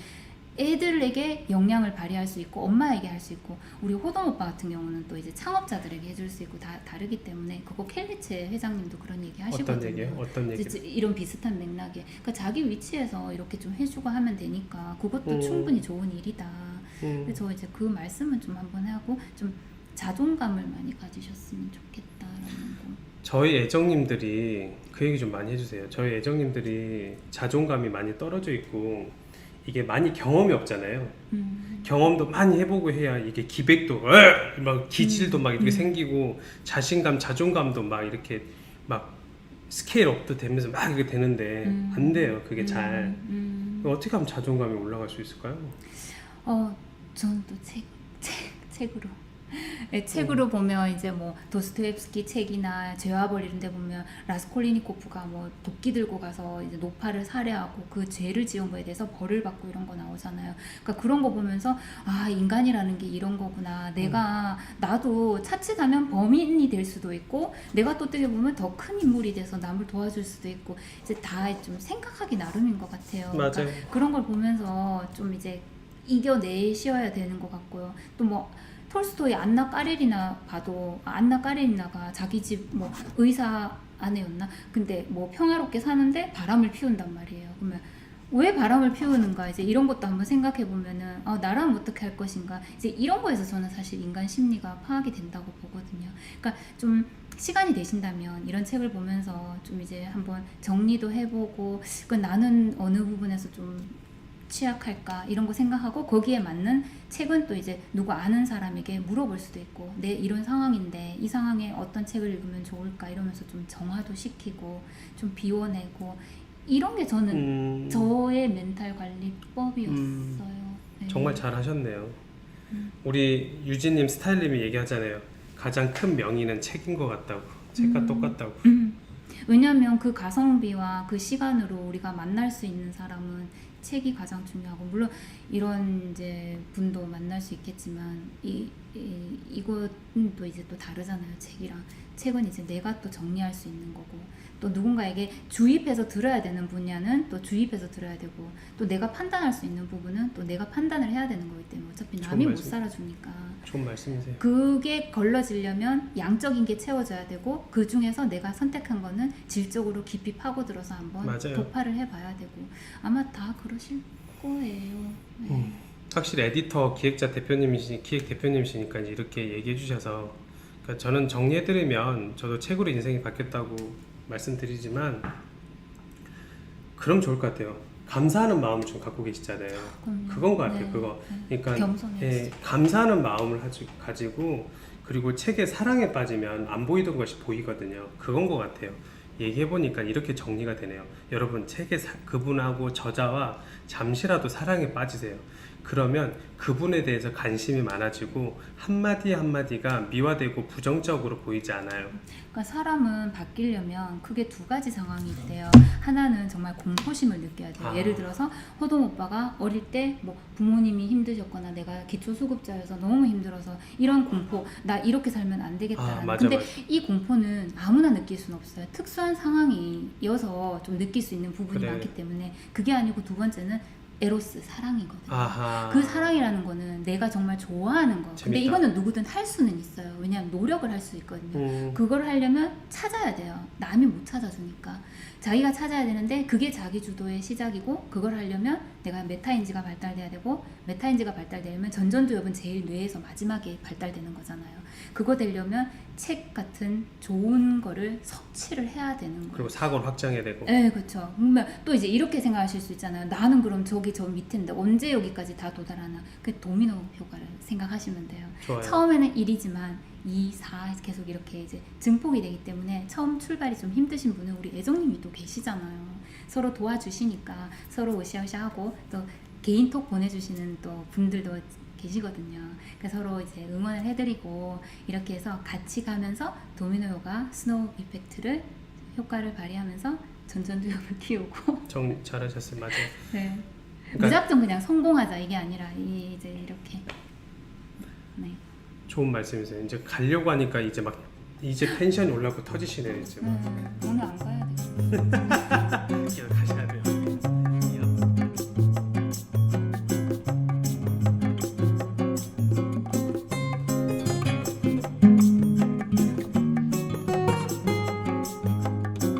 애들에게 역량을 발휘할 수 있고 엄마에게 할 수 있고 우리 호동 오빠 같은 경우는 또 이제 창업자들에게 해줄 수 있고 다 다르기 때문에 그거 켈리체 회장님도 그런 얘기 하시거든요. 어떤 얘기예요? 어떤 얘기? 이제 이런 비슷한 맥락에 그러니까 자기 위치에서 이렇게 좀 해주고 하면 되니까 그것도 음. 충분히 좋은 일이다. 근데 저 이제 그 말씀은 좀 한번 하고 좀 자존감을 많이 가지셨으면 좋겠다라는 거. 저희 애정님들이 그 얘기 좀 많이 해주세요. 저희 애정님들이 자존감이 많이 떨어져 있고 이게 많이 경험이 없잖아요. 경험도 많이 해보고 해야 이게 기백도 막 기질도 막 이렇게 생기고 자신감, 자존감도 막 이렇게 막 스케일 업도 되면서 막 이렇게 되는데 안 돼요. 그게 잘. 어떻게 하면 자존감이 올라갈 수 있을까요? 저는 또 책으로. 네, 책으로 보면 이제 뭐 도스토옙스키 책이나 죄와벌 이런 데 보면 라스콜리니코프가 뭐 도끼 들고 가서 이제 노파를 살해하고 그 죄를 지은 거에 대해서 벌을 받고 이런 거 나오잖아요. 그러니까 그런 거 보면서 아 인간이라는 게 이런 거구나. 나도 자칫하면 범인이 될 수도 있고 내가 또 어떻게 보면 더 큰 인물이 돼서 남을 도와줄 수도 있고 이제 다 좀 생각하기 나름인 것 같아요. 맞아요. 그러니까 그런 걸 보면서 좀 이제 이겨내셔야 되는 것 같고요. 또 뭐 톨스토이 안나 까레리나 봐도 안나 까레리나가 자기 집 뭐 의사 아내였나? 근데 뭐 평화롭게 사는데 바람을 피운단 말이에요. 그러면 왜 바람을 피우는가? 이제 이런 것도 한번 생각해 보면은 나라면 어떻게 할 것인가? 이제 이런 거에서 저는 사실 인간 심리가 파악이 된다고 보거든요. 그러니까 좀 시간이 되신다면 이런 책을 보면서 좀 이제 한번 정리도 해보고 그 나는 어느 부분에서 좀 취약할까 이런 거 생각하고 거기에 맞는 책은 또 이제 누구 아는 사람에게 물어볼 수도 있고 내 이런 상황인데 이 상황에 어떤 책을 읽으면 좋을까 이러면서 좀 정화도 시키고 좀 비워내고 이런 게 저는 저의 멘탈 관리법이었어요. 네. 정말 잘하셨네요. 우리 유진님 스타일님이 얘기하잖아요. 가장 큰 명의는 책인 것 같다고. 책과 똑같다고. 왜냐하면 그 가성비와 그 시간으로 우리가 만날 수 있는 사람은 책이 가장 중요하고 물론 이런 이제 분도 만날 수 있겠지만 이것은 또 이제 또 다르잖아요. 책은 이제 내가 또 정리할 수 있는 거고 또 누군가에게 주입해서 들어야 되는 분야는 또 주입해서 들어야 되고 또 내가 판단할 수 있는 부분은 또 내가 판단을 해야 되는 거기 때문에 어차피 남이 못 살아주니까 좋은 말씀이세요. 그게 걸러지려면 양적인 게 채워져야 되고 그 중에서 내가 선택한 거는 질적으로 깊이 파고들어서 한번 맞아요. 도파를 해봐야 되고 아마 다 그러실 거예요. 네. 확실히 에디터 기획 대표님이시니까 이제 이렇게 얘기해 주셔서 그러니까 저는 정리해드리면 저도 책으로 인생이 바뀌었다고 말씀드리지만 그럼 좋을 것 같아요. 감사하는 마음을 좀 갖고 계시잖아요. 그건 것 같아요. 네. 그거. 네. 그러니까 겸손해. 예, 감사하는 마음을 가지고 그리고 책에 사랑에 빠지면 안 보이던 것이 보이거든요. 그건 것 같아요. 얘기해 보니까 이렇게 정리가 되네요. 여러분 책에 그분하고 저자와 잠시라도 사랑에 빠지세요. 그러면 그분에 대해서 관심이 많아지고 한마디 한마디가 미화되고 부정적으로 보이지 않아요. 그러니까 사람은 바뀌려면 크게 두 가지 상황이 있대요. 하나는 정말 공포심을 느껴야 돼요. 아. 예를 들어서 호동 오빠가 어릴 때 뭐 부모님이 힘드셨거나 내가 기초수급자여서 너무 힘들어서 이런 공포, 나 이렇게 살면 안 되겠다라는. 맞아, 근데 맞아. 이 공포는 아무나 느낄 수는 없어요. 특수한 상황이어서 좀 느낄 수 있는 부분이 그래. 많기 때문에 그게 아니고 두 번째는 에로스, 사랑이거든요. 아하. 그 사랑이라는 거는 내가 정말 좋아하는 거. 근데 재밌다. 이거는 누구든 할 수는 있어요. 왜냐하면 노력을 할 수 있거든요. 그걸 하려면 찾아야 돼요. 남이 못 찾아주니까. 자기가 찾아야 되는데 그게 자기 주도의 시작이고 그걸 하려면 내가 메타인지가 발달돼야 되고 메타인지가 발달되려면 전전두엽은 제일 뇌에서 마지막에 발달되는 거잖아요. 그거 되려면 책 같은 좋은 거를 섭취를 해야 되는 거예요. 그리고 사고를 확장해야 되고. 네, 그렇죠. 그러면 또 이제 이렇게 생각하실 수 있잖아요. 나는 그럼 저기 저 밑인데 언제 여기까지 다 도달하나? 그 도미노 효과를 생각하시면 돼요. 좋아요. 처음에는 1이지만 2, 4 계속 이렇게 이제 증폭이 되기 때문에 처음 출발이 좀 힘드신 분은 우리 애정님이 또 계시잖아요. 서로 도와주시니까 서로 으쌰으쌰하고 또 개인톡 보내주시는 또 분들도 계시거든요. 그래서 서로 이제 응원을 해드리고 이렇게 해서 같이 가면서 도미노 효과, 스노우 이펙트를 효과를 발휘하면서 전전두엽을 키우고 정리 잘하셨어요. 맞아요. 네. 그러니까 무작정 그냥 성공하자 이게 아니라 이제 이렇게 네. 좋은 말씀이세요. 이제 가려고 하니까 이제 텐션이 올라고 터지시네요. 지금. 오늘 안 가야 돼. 다시